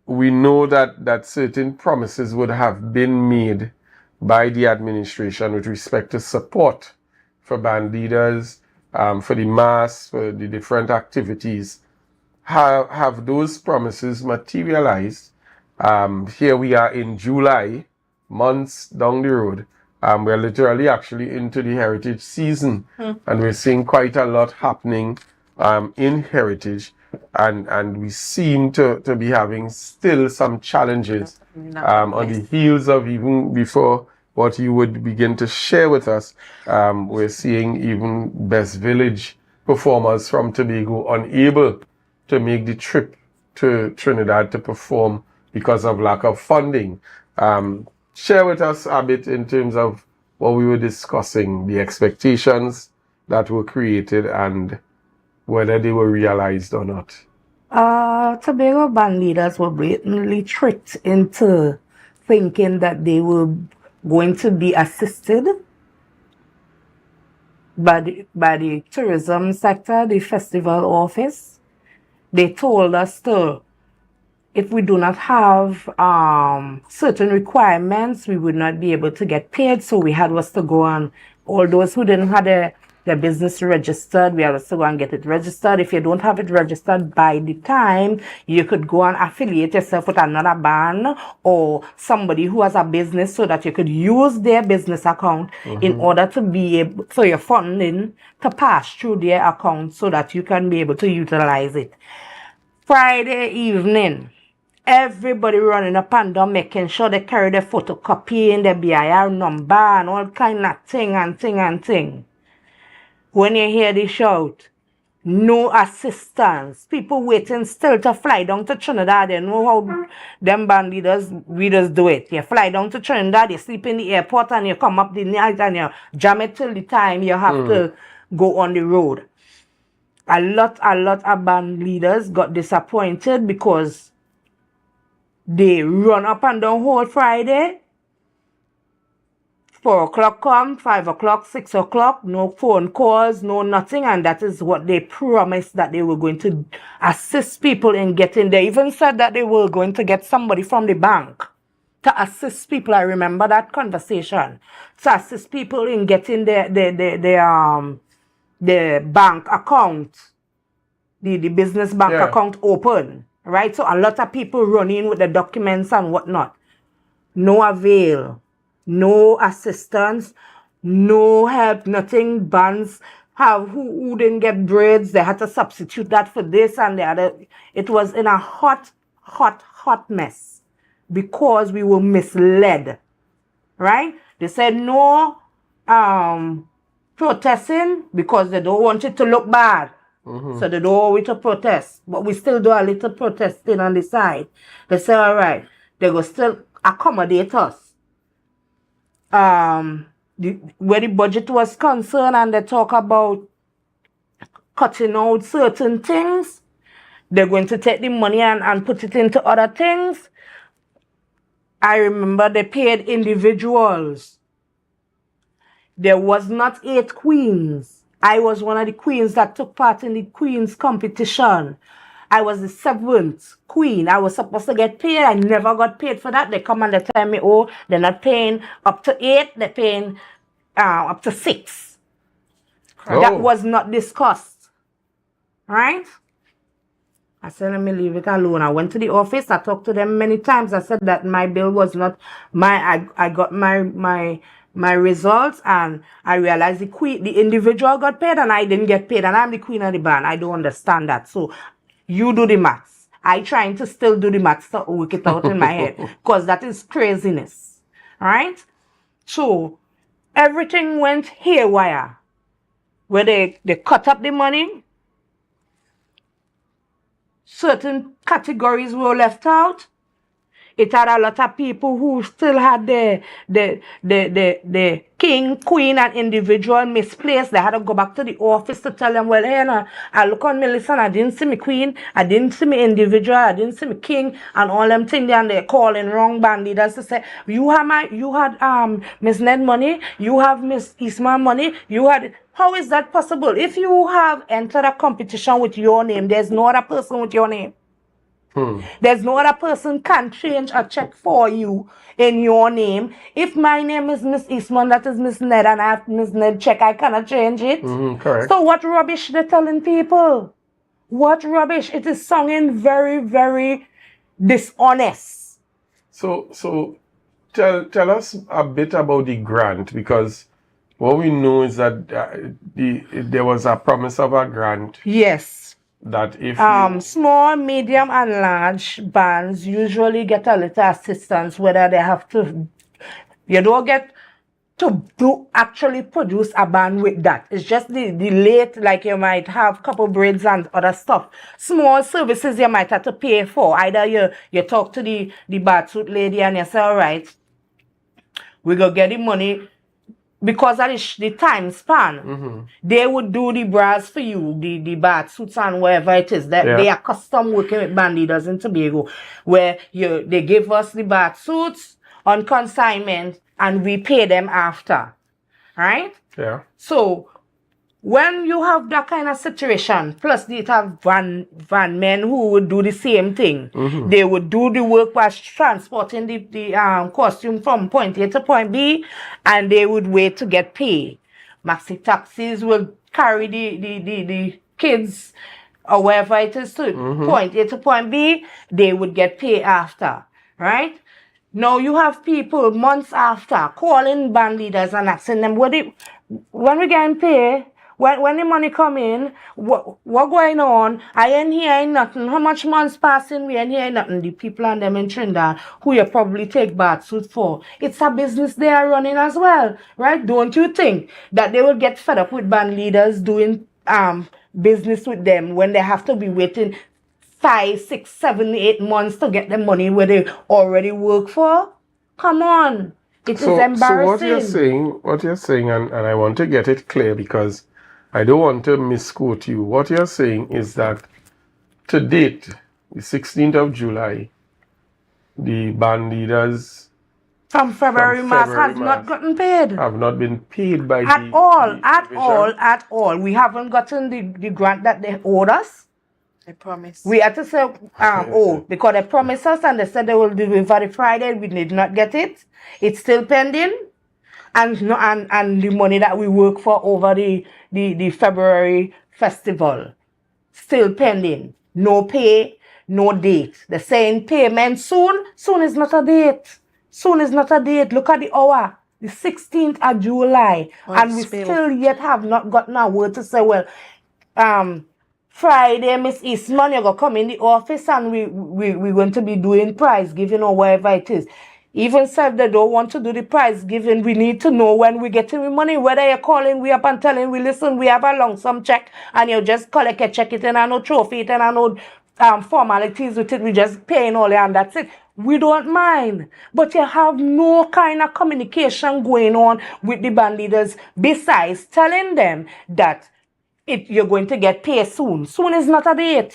We know that certain promises would have been made by the administration with respect to support for band leaders, for the mass, for the different activities. Have those promises materialized? Here we are in July, months down the road. We're literally actually into the heritage season, and we're seeing quite a lot happening in heritage, and we seem to be having still some challenges on the heels of even before what you would begin to share with us. We're seeing even Best Village performers from Tobago unable to make the trip to Trinidad to perform because of lack of funding. Share with us a bit in terms of what we were discussing, the expectations that were created and whether they were realized or not. Tobago band leaders were blatantly tricked into thinking that they were going to be assisted by the tourism sector, the festival office. They told us if we do not have certain requirements, we would not be able to get paid. So we had to go on. All those who didn't have their business registered, we had to go and get it registered. If you don't have it registered by the time, you could go and affiliate yourself with another band or somebody who has a business so that you could use their business account in order to be able for your funding to pass through their account so that you can be able to utilize it. Friday evening, everybody running up and down, making sure they carry the photocopy and the BIR number and all kind of thing. When you hear the shout, no assistance, people waiting still to fly down to Trinidad. They know how them band leaders do it. You fly down to Trinidad, you sleep in the airport and you come up the night and you jam it till the time you have to go on the road. A lot of band leaders got disappointed because they run up and down whole Friday. 4 o'clock come, 5 o'clock, 6 o'clock, no phone calls, no nothing, and that is what they promised that they were going to assist people in getting. They even said that they were going to get somebody from the bank to assist people. I remember that conversation. To assist people in getting the bank account, the business bank account open, right? So a lot of people run in with the documents and whatnot. No avail. No assistance, no help, nothing. Bands who didn't get breads, they had to substitute that for this and the other. It was in a hot mess because we were misled, right? They said no protesting because they don't want it to look bad. So they don't want it to protest. But we still do a little protesting on the side. They say, all right, they will still accommodate us. Where the budget was concerned and they talk about cutting out certain things, they're going to take the money and put it into other things. I remember they paid individuals. There was not 8 queens. I was one of the queens that took part in the queens competition. I was the 7th queen. I was supposed to get paid. I never got paid for that. They come and they tell me, oh, they're not paying up to 8. They're paying up to 6. Oh. That was not discussed. Right? I said, let me leave it alone. I went to the office. I talked to them many times. I said that my bill was not I got my results and I realized the individual got paid and I didn't get paid. And I'm the queen of the band. I don't understand that. So you do the maths. I trying to still do the maths to work it out in my head. Because that is craziness. Right? So, everything went haywire. Where they cut up the money. Certain categories were left out. It had a lot of people who still had the king, queen, and individual misplaced. They had to go back to the office to tell them, well, hey, I look on me, listen, I didn't see me queen, I didn't see me individual, I didn't see me king, and all them things, and they're calling wrong band leaders to say, you had Miss Ned money, you have Miss Eastman money, you had... How is that possible? If you have entered a competition with your name, there's no other person with your name. There's no other person can change a check for you in your name. If my name is Miss Eastman, that is Miss Ned, and I have Miss Ned check, I cannot change it. Correct. So what rubbish they're telling people? What rubbish? It is sounding very, very dishonest. So tell us a bit about the grant, because what we know is that there was a promise of a grant. Yes. That if small, medium, and large bands usually get a little assistance, whether they have to You don't get to actually produce a band with that. It's just the late, like you might have couple braids and other stuff. Small services you might have to pay for. Either you talk to the batsuit lady and you say, all right, we go get the money. Because of the time span, they would do the bras for you, the bath suits and whatever it is. They are custom working with band leaders in Tobago, where they give us the bath suits on consignment and we pay them after, right? Yeah. So when you have that kind of situation, plus they have van men who would do the same thing. They would do the work by transporting the costume from point A to point B, and they would wait to get paid. Maxi taxis will carry the kids or wherever it is to point A to point B. They would get paid after, right? Now you have people months after calling band leaders and asking them, when we getting paid? When the money come in, what going on? I ain't hearing nothing. How much months passing? We ain't hearing nothing. The people and them in Trinidad who you probably take bath suit for. It's a business they are running as well, right? Don't you think that they will get fed up with band leaders doing business with them when they have to be waiting 5, 6, 7, 8 months to get the money where they already work for? Come on. It is embarrassing. So what you're saying, and I want to get it clear because I don't want to misquote you. What you're saying is that to date, the 16th of July, the band leaders from February March have not gotten paid. Have not been paid by at all. We haven't gotten the grant that they owed us. I promise. We had to say, because they promised us and they said they will deliver the Friday. We did not get it. It's still pending. And the money that we work for over the February festival, still pending. No pay, no date. They're saying payment soon. Soon is not a date. Soon is not a date. Look at the hour. The 16th of July. And we still yet have not gotten a word to say, well, Friday, Miss Eastman, you're going to come in the office and we're going to be doing prize giving or whatever it is. Even if they don't want to do the prize giving, we need to know when we're getting the money. Whether you're calling we up and telling we, listen, we have a lump sum check and you just collect a check it and I know trophy it and I know formalities with it. We just paying all it and that's it. We don't mind. But you have no kind of communication going on with the band leaders besides telling them that you're going to get paid soon. Soon is not a date.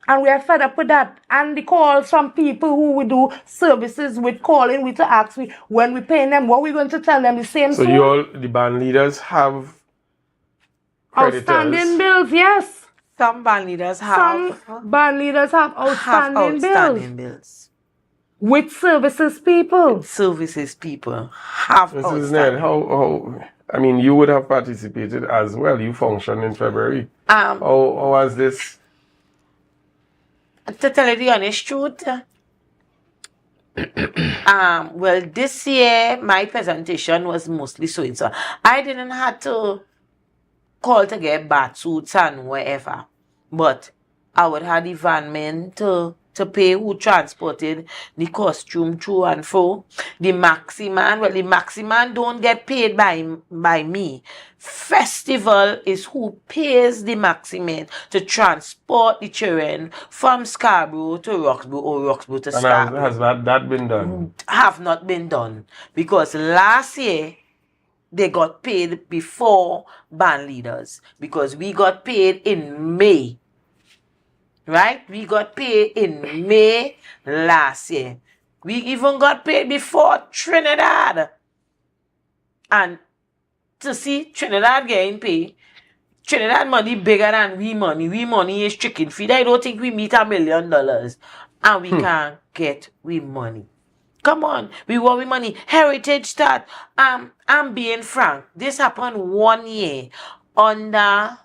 And we are fed up with that. And the calls from people who we do services with calling, we to ask when we paying them, what we going to tell them the same So the band leaders have creditors. Outstanding bills, yes. Some band leaders have. Some band leaders have outstanding bills. With services people. With services people have Mrs. Ned, how I mean, you would have participated as well. You functioned in February. How was this? To tell you the honest truth, well, this year my presentation was mostly so. I didn't have to call to get bath suits and whatever, but I would have the van men to pay who transported the costume through and fro. The maxi man don't get paid by me. Festival is who pays the maxi man to transport the children from Scarborough to Roxborough or Roxborough to Scarborough. Has that been done? Have not been done. Because last year, they got paid before band leaders. Because we got paid in May. Right? We got paid in May last year. We even got paid before Trinidad. And to see Trinidad getting paid, Trinidad money bigger than we money. We money is chicken feed. I don't think we meet $1 million. And we can't get we money. Come on. We want we money. Heritage start. I'm being frank. This happened 1 year under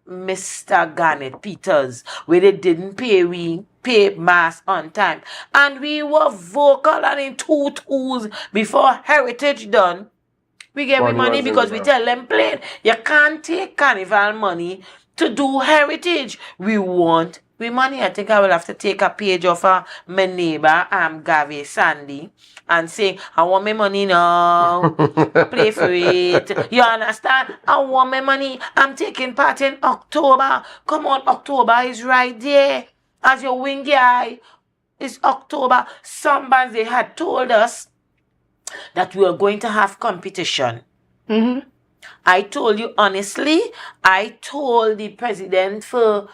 Mr. Garnet Peters, where they didn't pay mass on time. And we were vocal and in 2 twos before Heritage done. We get money because we tell them plain, you can't take Carnival money to do Heritage. We want We money, I think I will have to take a page of my neighbor, Gavi Sandy, and say, I want my money now. Play for it. You understand? I want my money. I'm taking part in October. Come on, October is right there. As your wing guy, it's October. Some bands, they had told us that we are going to have competition. Mm-hmm. I told you honestly, I told the president for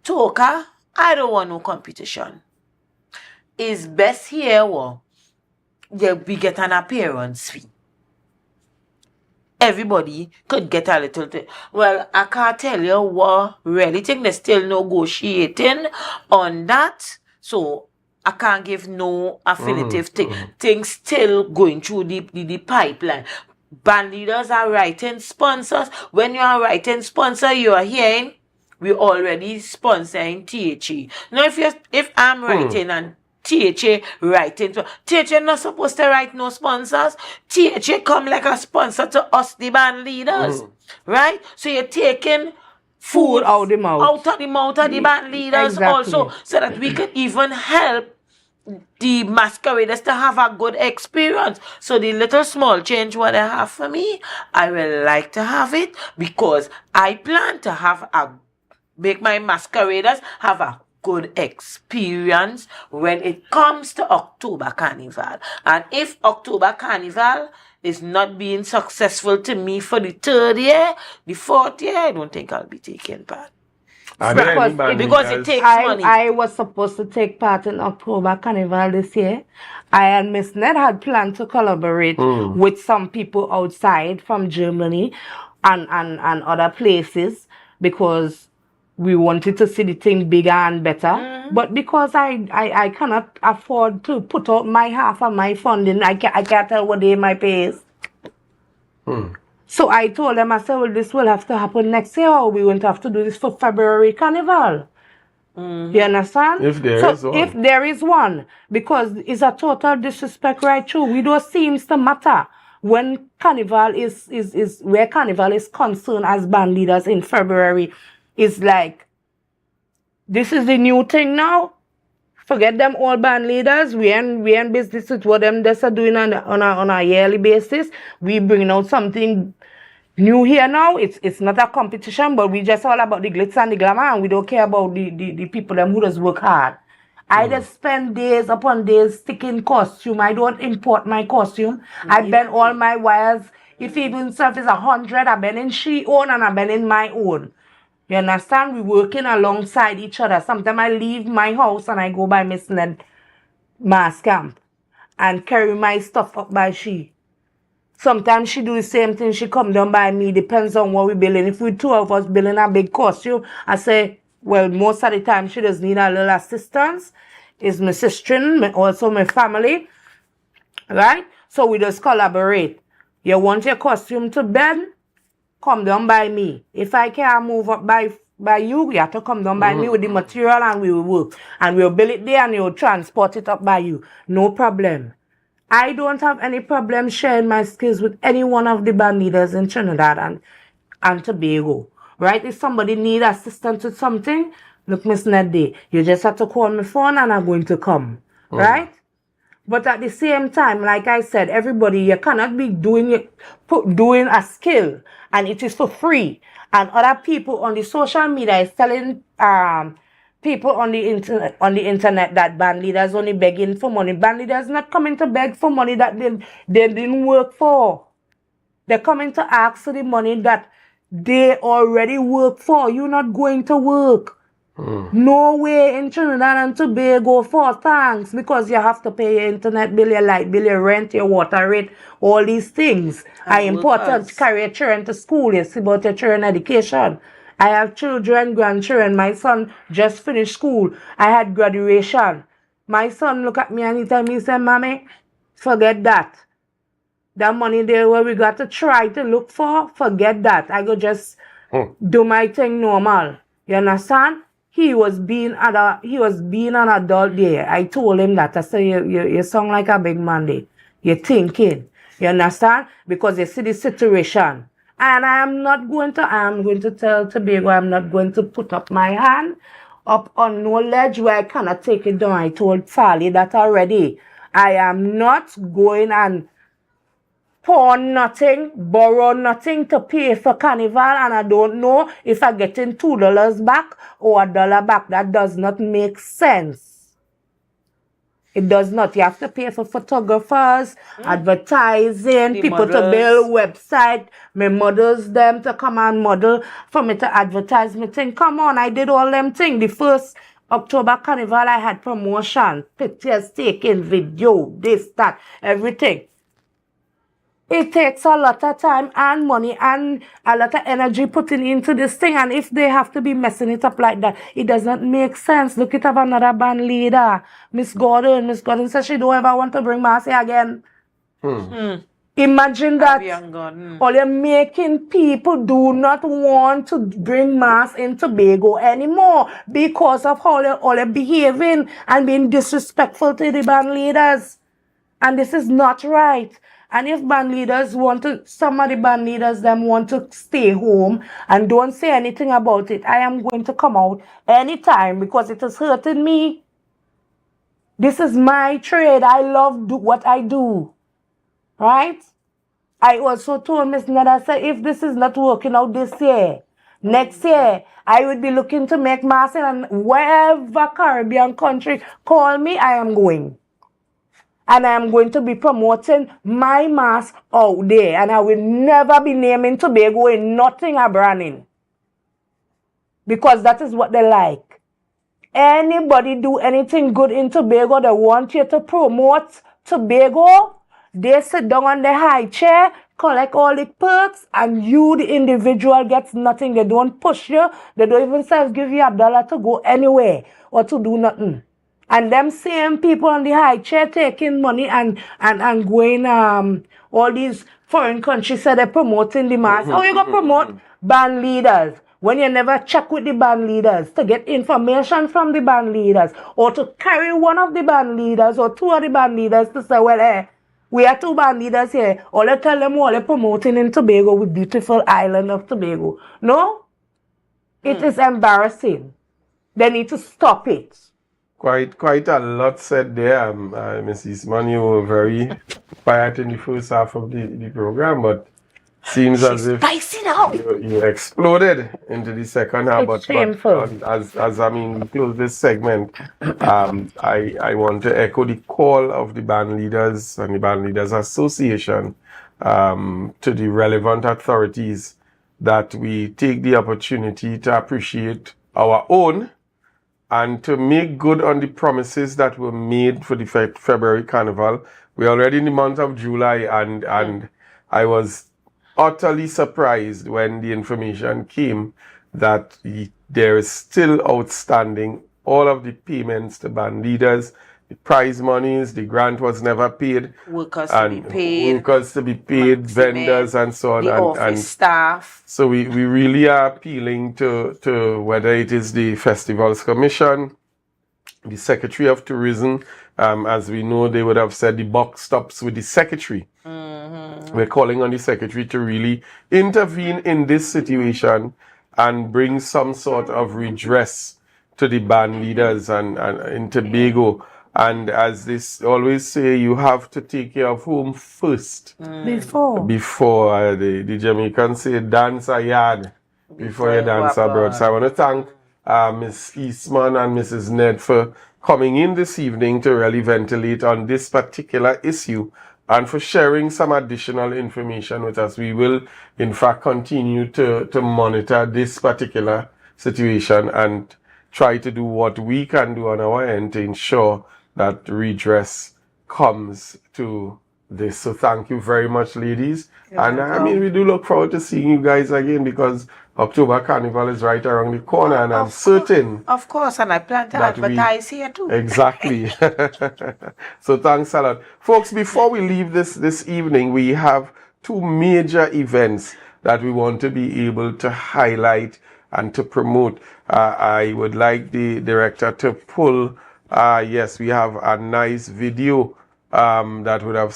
Toka, I don't want no competition. It's best here, we get an appearance fee. Everybody could get a little thing. Well, I can't tell you what really thing. They're still negotiating on that. So I can't give no affiliative thing. Things still going through the pipeline. Band leaders are writing sponsors. When you are writing sponsor, you are hearing we already sponsoring THE. Now if I'm writing and THE writing, THE not supposed to write no sponsors. THE come like a sponsor to us, the band leaders, right? So you're taking food out of the mouth of the band leaders also, so that we can even help the masqueraders to have a good experience. So the little small change what I have for me, I will like to have it because I plan to make my masqueraders have a good experience when it comes to October Carnival. And if October Carnival is not being successful to me for the 3rd year, the 4th year, I don't think I'll be taking part. Because it takes money. I was supposed to take part in October Carnival this year. I and Miss Ned had planned to collaborate with some people outside from Germany and other places because we wanted to see the thing bigger and better. But because I cannot afford to put out my half of my funding, I can't tell what day my pay is. So I told them, I said, well, this will have to happen next year, or we won't have to do this for February Carnival. You understand? If there is one. If there is one, because it's a total disrespect right through. We don't seems to matter when Carnival is where Carnival is concerned as band leaders in February. It's like, this is the new thing now. Forget them all band leaders. We in business with what them just are doing on a yearly basis. We bring out something new here now. It's not a competition, but we just all about the glitz and the glamour, and we don't care about the people them who just work hard. I just spend days upon days sticking costume. I don't import my costume. I bend all my wires. If even stuff is 100, I bend in she own and I bend in my own. You understand? We working alongside each other. Sometimes I leave my house and I go by Miss Ned mass camp and carry my stuff up by she. Sometimes she do the same thing. She come down by me. Depends on what we building. If we 2 of us building a big costume, I say, well, most of the time she does need a little assistance. It's my sister, also my family. Right? So we just collaborate. You want your costume to bend? Come down by me. If I can't move up by you, you have to come down by me with the material and we will work. And we'll build it there and you'll transport it up by you. No problem. I don't have any problem sharing my skills with any one of the band leaders in Trinidad and Tobago. Right? If somebody need assistance with something, look, Miss Nede, you just have to call my phone and I'm going to come. Right? But at the same time, like I said, everybody, you cannot be doing a skill and it is for free. And other people on the social media is telling people on the internet that band leaders only begging for money. Band leaders not coming to beg for money that they didn't work for. They're coming to ask for the money that they already work for. You're not going to work. No way in Trinidad and Tobago for thanks, because you have to pay your internet bill, your light bill, your rent, your water rate, all these things are important to carry your children to school. You see about your children education. I have children, grandchildren. My son just finished school. I had graduation. My son look at me and he tell me, he say, Mommy, forget that. That money there where we got to try to look for, forget that. I go just do my thing normal. You understand? He was being an adult there. I told him that. I said, you sound like a big man there. You're thinking. You understand? Because you see the situation. And I am going to tell Tobago I'm not going to put up my hand up on no ledge where I cannot take it down. I told Farley that already. I am not going and pawn nothing, borrow nothing to pay for Carnival, and I don't know if I'm getting $2 back or $1 back. That does not make sense. It does not. You have to pay for photographers, advertising, The people to models. build website, my models them to come and model for me to advertise me thing. Come on, I did all them things. The first October Carnival, I had promotion, pictures taken, video, this, that, everything. It takes a lot of time and money and a lot of energy putting into this thing. And if they have to be messing it up like that, it does not make sense. Look at another band leader, Miss Gordon. Miss Gordon says she don't ever want to bring Marcy again. Imagine that. All you're making people do not want to bring mass in Tobago anymore because of how they're behaving and being disrespectful to the band leaders. And this is not right. And if band leaders some of the band leaders want to stay home and don't say anything about it, I am going to come out anytime because it is hurting me. This is my trade. I love what I do. Right? I also told Miss Nada, if this is not working out this year, next year, I would be looking to make mass and wherever Caribbean country call me, I am going. And I am going to be promoting my mass out there. And I will never be naming Tobago in nothing or branding. Because that is what they like. Anybody do anything good in Tobago, they want you to promote Tobago. They sit down on the high chair, collect all the perks, and you, the individual, gets nothing. They don't push you. They don't even give you $1 to go anywhere or to do nothing. And them same people on the high chair taking money and going all these foreign countries say they're promoting the mass. How you gonna promote band leaders when you never check with the band leaders to get information from the band leaders or to carry one of the band leaders or two of the band leaders to say, well, we are two band leaders here. All they tell them all they're promoting in Tobago, with beautiful island of Tobago. No? It is embarrassing. They need to stop it. Quite a lot said there, Miss Eastman. You were very quiet in the first half of the program, but seems as if you exploded into the second half. It's shameful. As we close this segment, I want to echo the call of the band leaders and the Band Leaders Association to the relevant authorities that we take the opportunity to appreciate our own and to make good on the promises that were made for the February Carnival. We're already in the month of July, and I was utterly surprised when the information came that there is still outstanding all of the payments to band leaders. The prize monies, the grant was never paid. Workers to be paid. Vendors and so on. The office staff. So we really are appealing to whether it is the Festivals Commission, the Secretary of Tourism. As we know, they would have said the buck stops with the Secretary. We're calling on the Secretary to really intervene in this situation and bring some sort of redress to the band leaders and in Tobago. And as this always say, you have to take care of home first. Before the Jamaicans say, dance a yard before you dance abroad. So I want to thank Miss Eastman and Mrs. Ned for coming in this evening to really ventilate on this particular issue and for sharing some additional information with us. We will, in fact, continue to monitor this particular situation and try to do what we can do on our end to ensure that redress comes to this. So thank you very much, ladies. We do look forward to seeing you guys again because October Carnival is right around the corner, and I'm certain. Of course, and I plan to advertise here too. Exactly. So thanks a lot. Folks, before we leave this evening, we have two major events that we want to be able to highlight and to promote. I would like the director to pull. Yes, we have a nice video that would have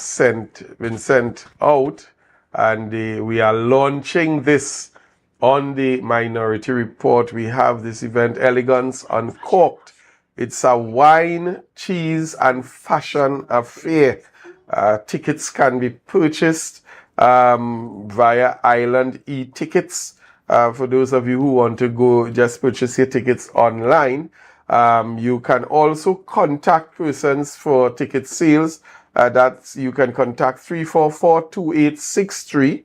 been sent out, and we are launching this On the Minority Report, we have this event, Elegance Uncorked. It's a wine, cheese, and fashion affair. Tickets can be purchased via Island e-tickets. For those of you who want to go, just purchase your tickets online. You can also contact persons for ticket sales. You can contact 344-2863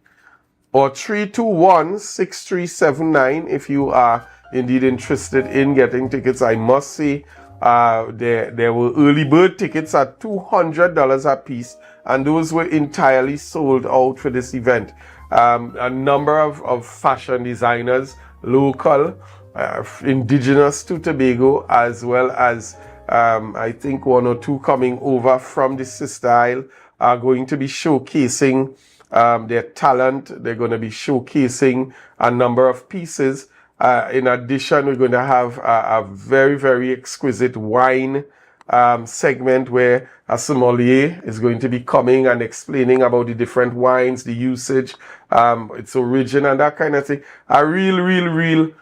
or 321-6379 if you are indeed interested in getting tickets. I must say there were early bird tickets at $200 a piece, and those were entirely sold out for this event. A number of fashion designers, local, indigenous to Tobago, as well as I think one or two coming over from the sister isle, are going to be showcasing their talent. They're going to be showcasing a number of pieces. In addition, we're going to have a very, very exquisite wine segment where a sommelier is going to be coming and explaining about the different wines, the usage, its origin, and that kind of thing. A real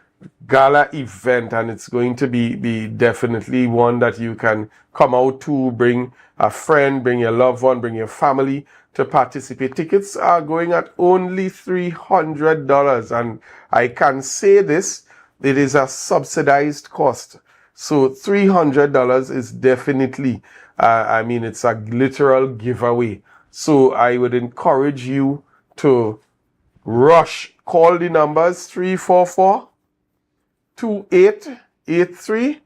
gala event, and it's going to be definitely one that you can come out to, bring a friend, bring your loved one, bring your family to participate. Tickets are going at only $300, and I can say this, it is a subsidized cost. So $300 is definitely, it's a literal giveaway. So I would encourage you to rush. Call the numbers 344-2883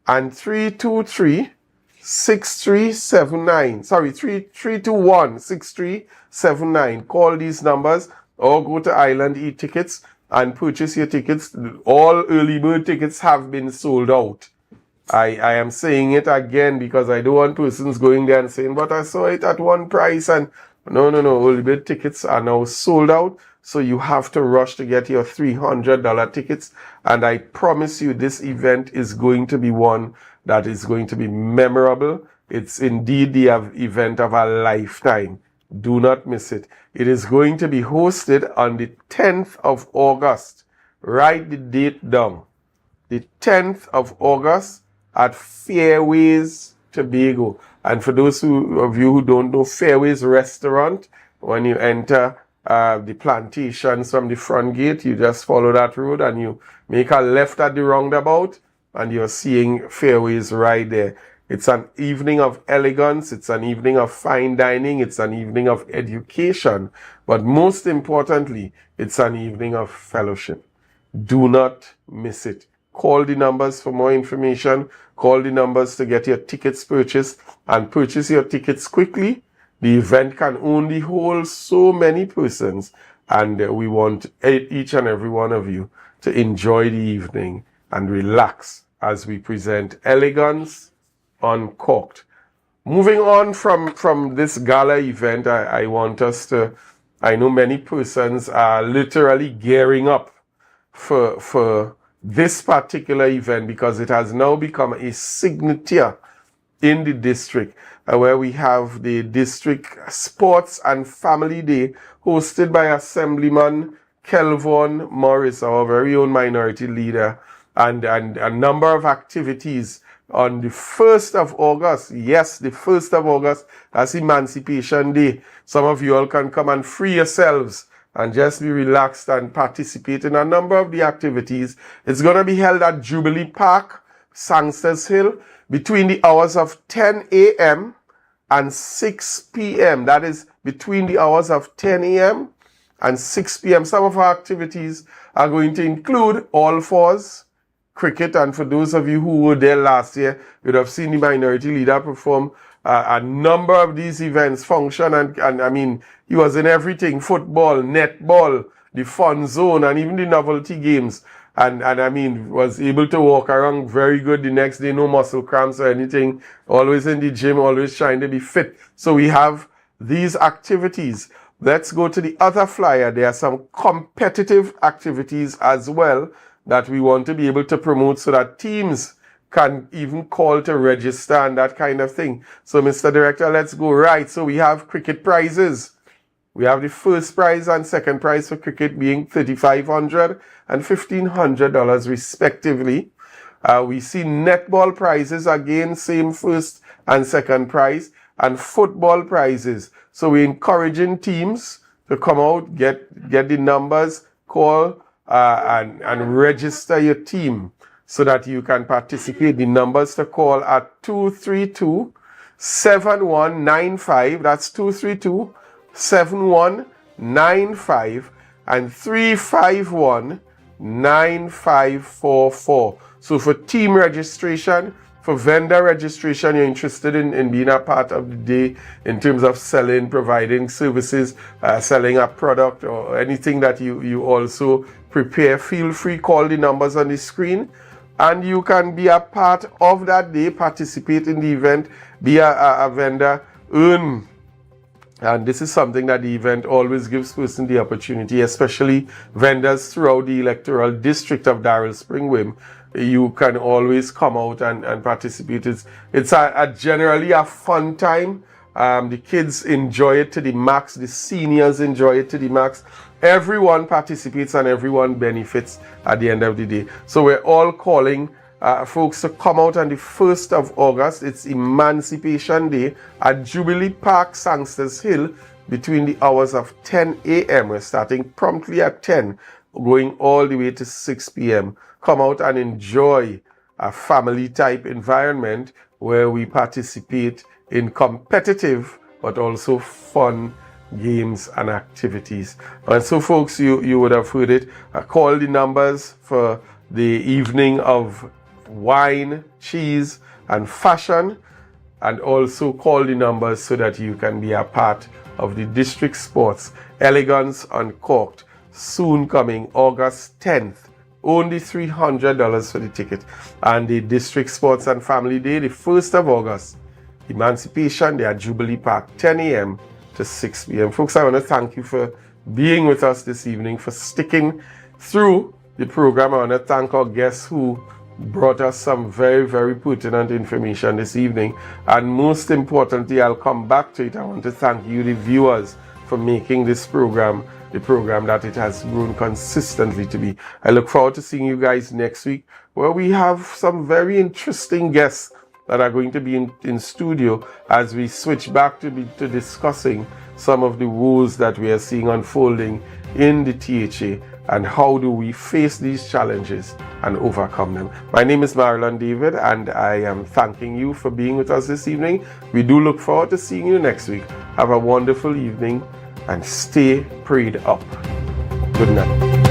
and 323-6379. Sorry, 321-6379. Call these numbers or go to Island e-tickets and purchase your tickets. All early bird tickets have been sold out. I am saying it again because I don't want persons going there and saying, but I saw it at one price. And no. Early bird tickets are now sold out. So you have to rush to get your $300 tickets. And I promise you, this event is going to be one that is going to be memorable. It's indeed the event of a lifetime. Do not miss it. It is going to be hosted on the 10th of August. Write the date down. The 10th of August at Fairways, Tobago. And for those of you who don't know, Fairways Restaurant, when you enter the plantations from the front gate, you just follow that road and you make a left at the roundabout and you're seeing Fairways right there. It's an evening of elegance, it's an evening of fine dining, it's an evening of education, but most importantly, it's an evening of fellowship. Do not miss it. Call the numbers for more information, call the numbers to get your tickets purchased, and purchase your tickets quickly. The event can only hold so many persons, and we want each and every one of you to enjoy the evening and relax as we present Elegance Uncorked. Moving on from this gala event, I want us to, I know many persons are literally gearing up for this particular event because it has now become a signature in the district, where we have the District Sports and Family Day hosted by Assemblyman Kelvon Morris, our very own minority leader, and a number of activities on the 1st of August. Yes, the 1st of August, that's Emancipation Day. Some of you all can come and free yourselves and just be relaxed and participate in a number of the activities. It's going to be held at Jubilee Park, Sangsters Hill, between the hours of 10 a.m. and 6 p.m. That is between the hours of 10 a.m. and 6 p.m. Some of our activities are going to include all fours, cricket, and for those of you who were there last year, you would have seen the minority leader perform a number of these events, function, and I mean, he was in everything: football, netball, the fun zone, and even the novelty games. And I mean, was able to walk around very good the next day, no muscle cramps or anything, always in the gym, always trying to be fit. So we have these activities. Let's go to the other flyer. There are some competitive activities as well that we want to be able to promote so that teams can even call to register and that kind of thing. So Mr. Director, let's go. Right, so we have cricket prizes. We have the first prize and second prize for cricket being $3,500 and $1,500 respectively. We see netball prizes again, same first and second prize, and football prizes. So we're encouraging teams to come out, get the numbers, call and register your team so that you can participate. The numbers to call are 232-7195. That's 232-7195 and 351-9544. So for team registration, for vendor registration, you're interested in being a part of the day in terms of selling, providing services, selling a product or anything that you also prepare, feel free, call the numbers on the screen and you can be a part of that day, participate in the event, be a vendor, earn. And this is something that the event always gives person the opportunity, especially vendors throughout the electoral district of Darrell Spring Wim. You can always come out and participate. It's generally a fun time. The kids enjoy it to the max. The seniors enjoy it to the max. Everyone participates and everyone benefits at the end of the day. So we're all calling folks to come out on the 1st of August. It's Emancipation Day at Jubilee Park, Sangsters Hill, between the hours of 10 a.m. We're starting promptly at 10, going all the way to 6 p.m. Come out and enjoy a family type environment where we participate in competitive but also fun games and activities. And so folks, you would have heard it. Call the numbers for the evening of wine, cheese and fashion, and also call the numbers so that you can be a part of the district sports Elegance Uncorked, soon coming August 10th. Only $300 for the ticket. And the District Sports and Family Day, the 1st of August, Emancipation Day at Jubilee Park, 10 a.m. to 6 p.m. Folks, I want to thank you for being with us this evening, for sticking through the program. I want to thank our guests who brought us some very, very pertinent information this evening. And most importantly, I'll come back to it. I want to thank you, the viewers, for making this program the program that it has grown consistently to be. I look forward to seeing you guys next week, where we have some very interesting guests that are going to be in studio as we switch back to discussing some of the woes that we are seeing unfolding in the THA and how do we face these challenges and overcome them. My name is Marlon David and I am thanking you for being with us this evening. We do look forward to seeing you next week. Have a wonderful evening and stay prayed up. Good night.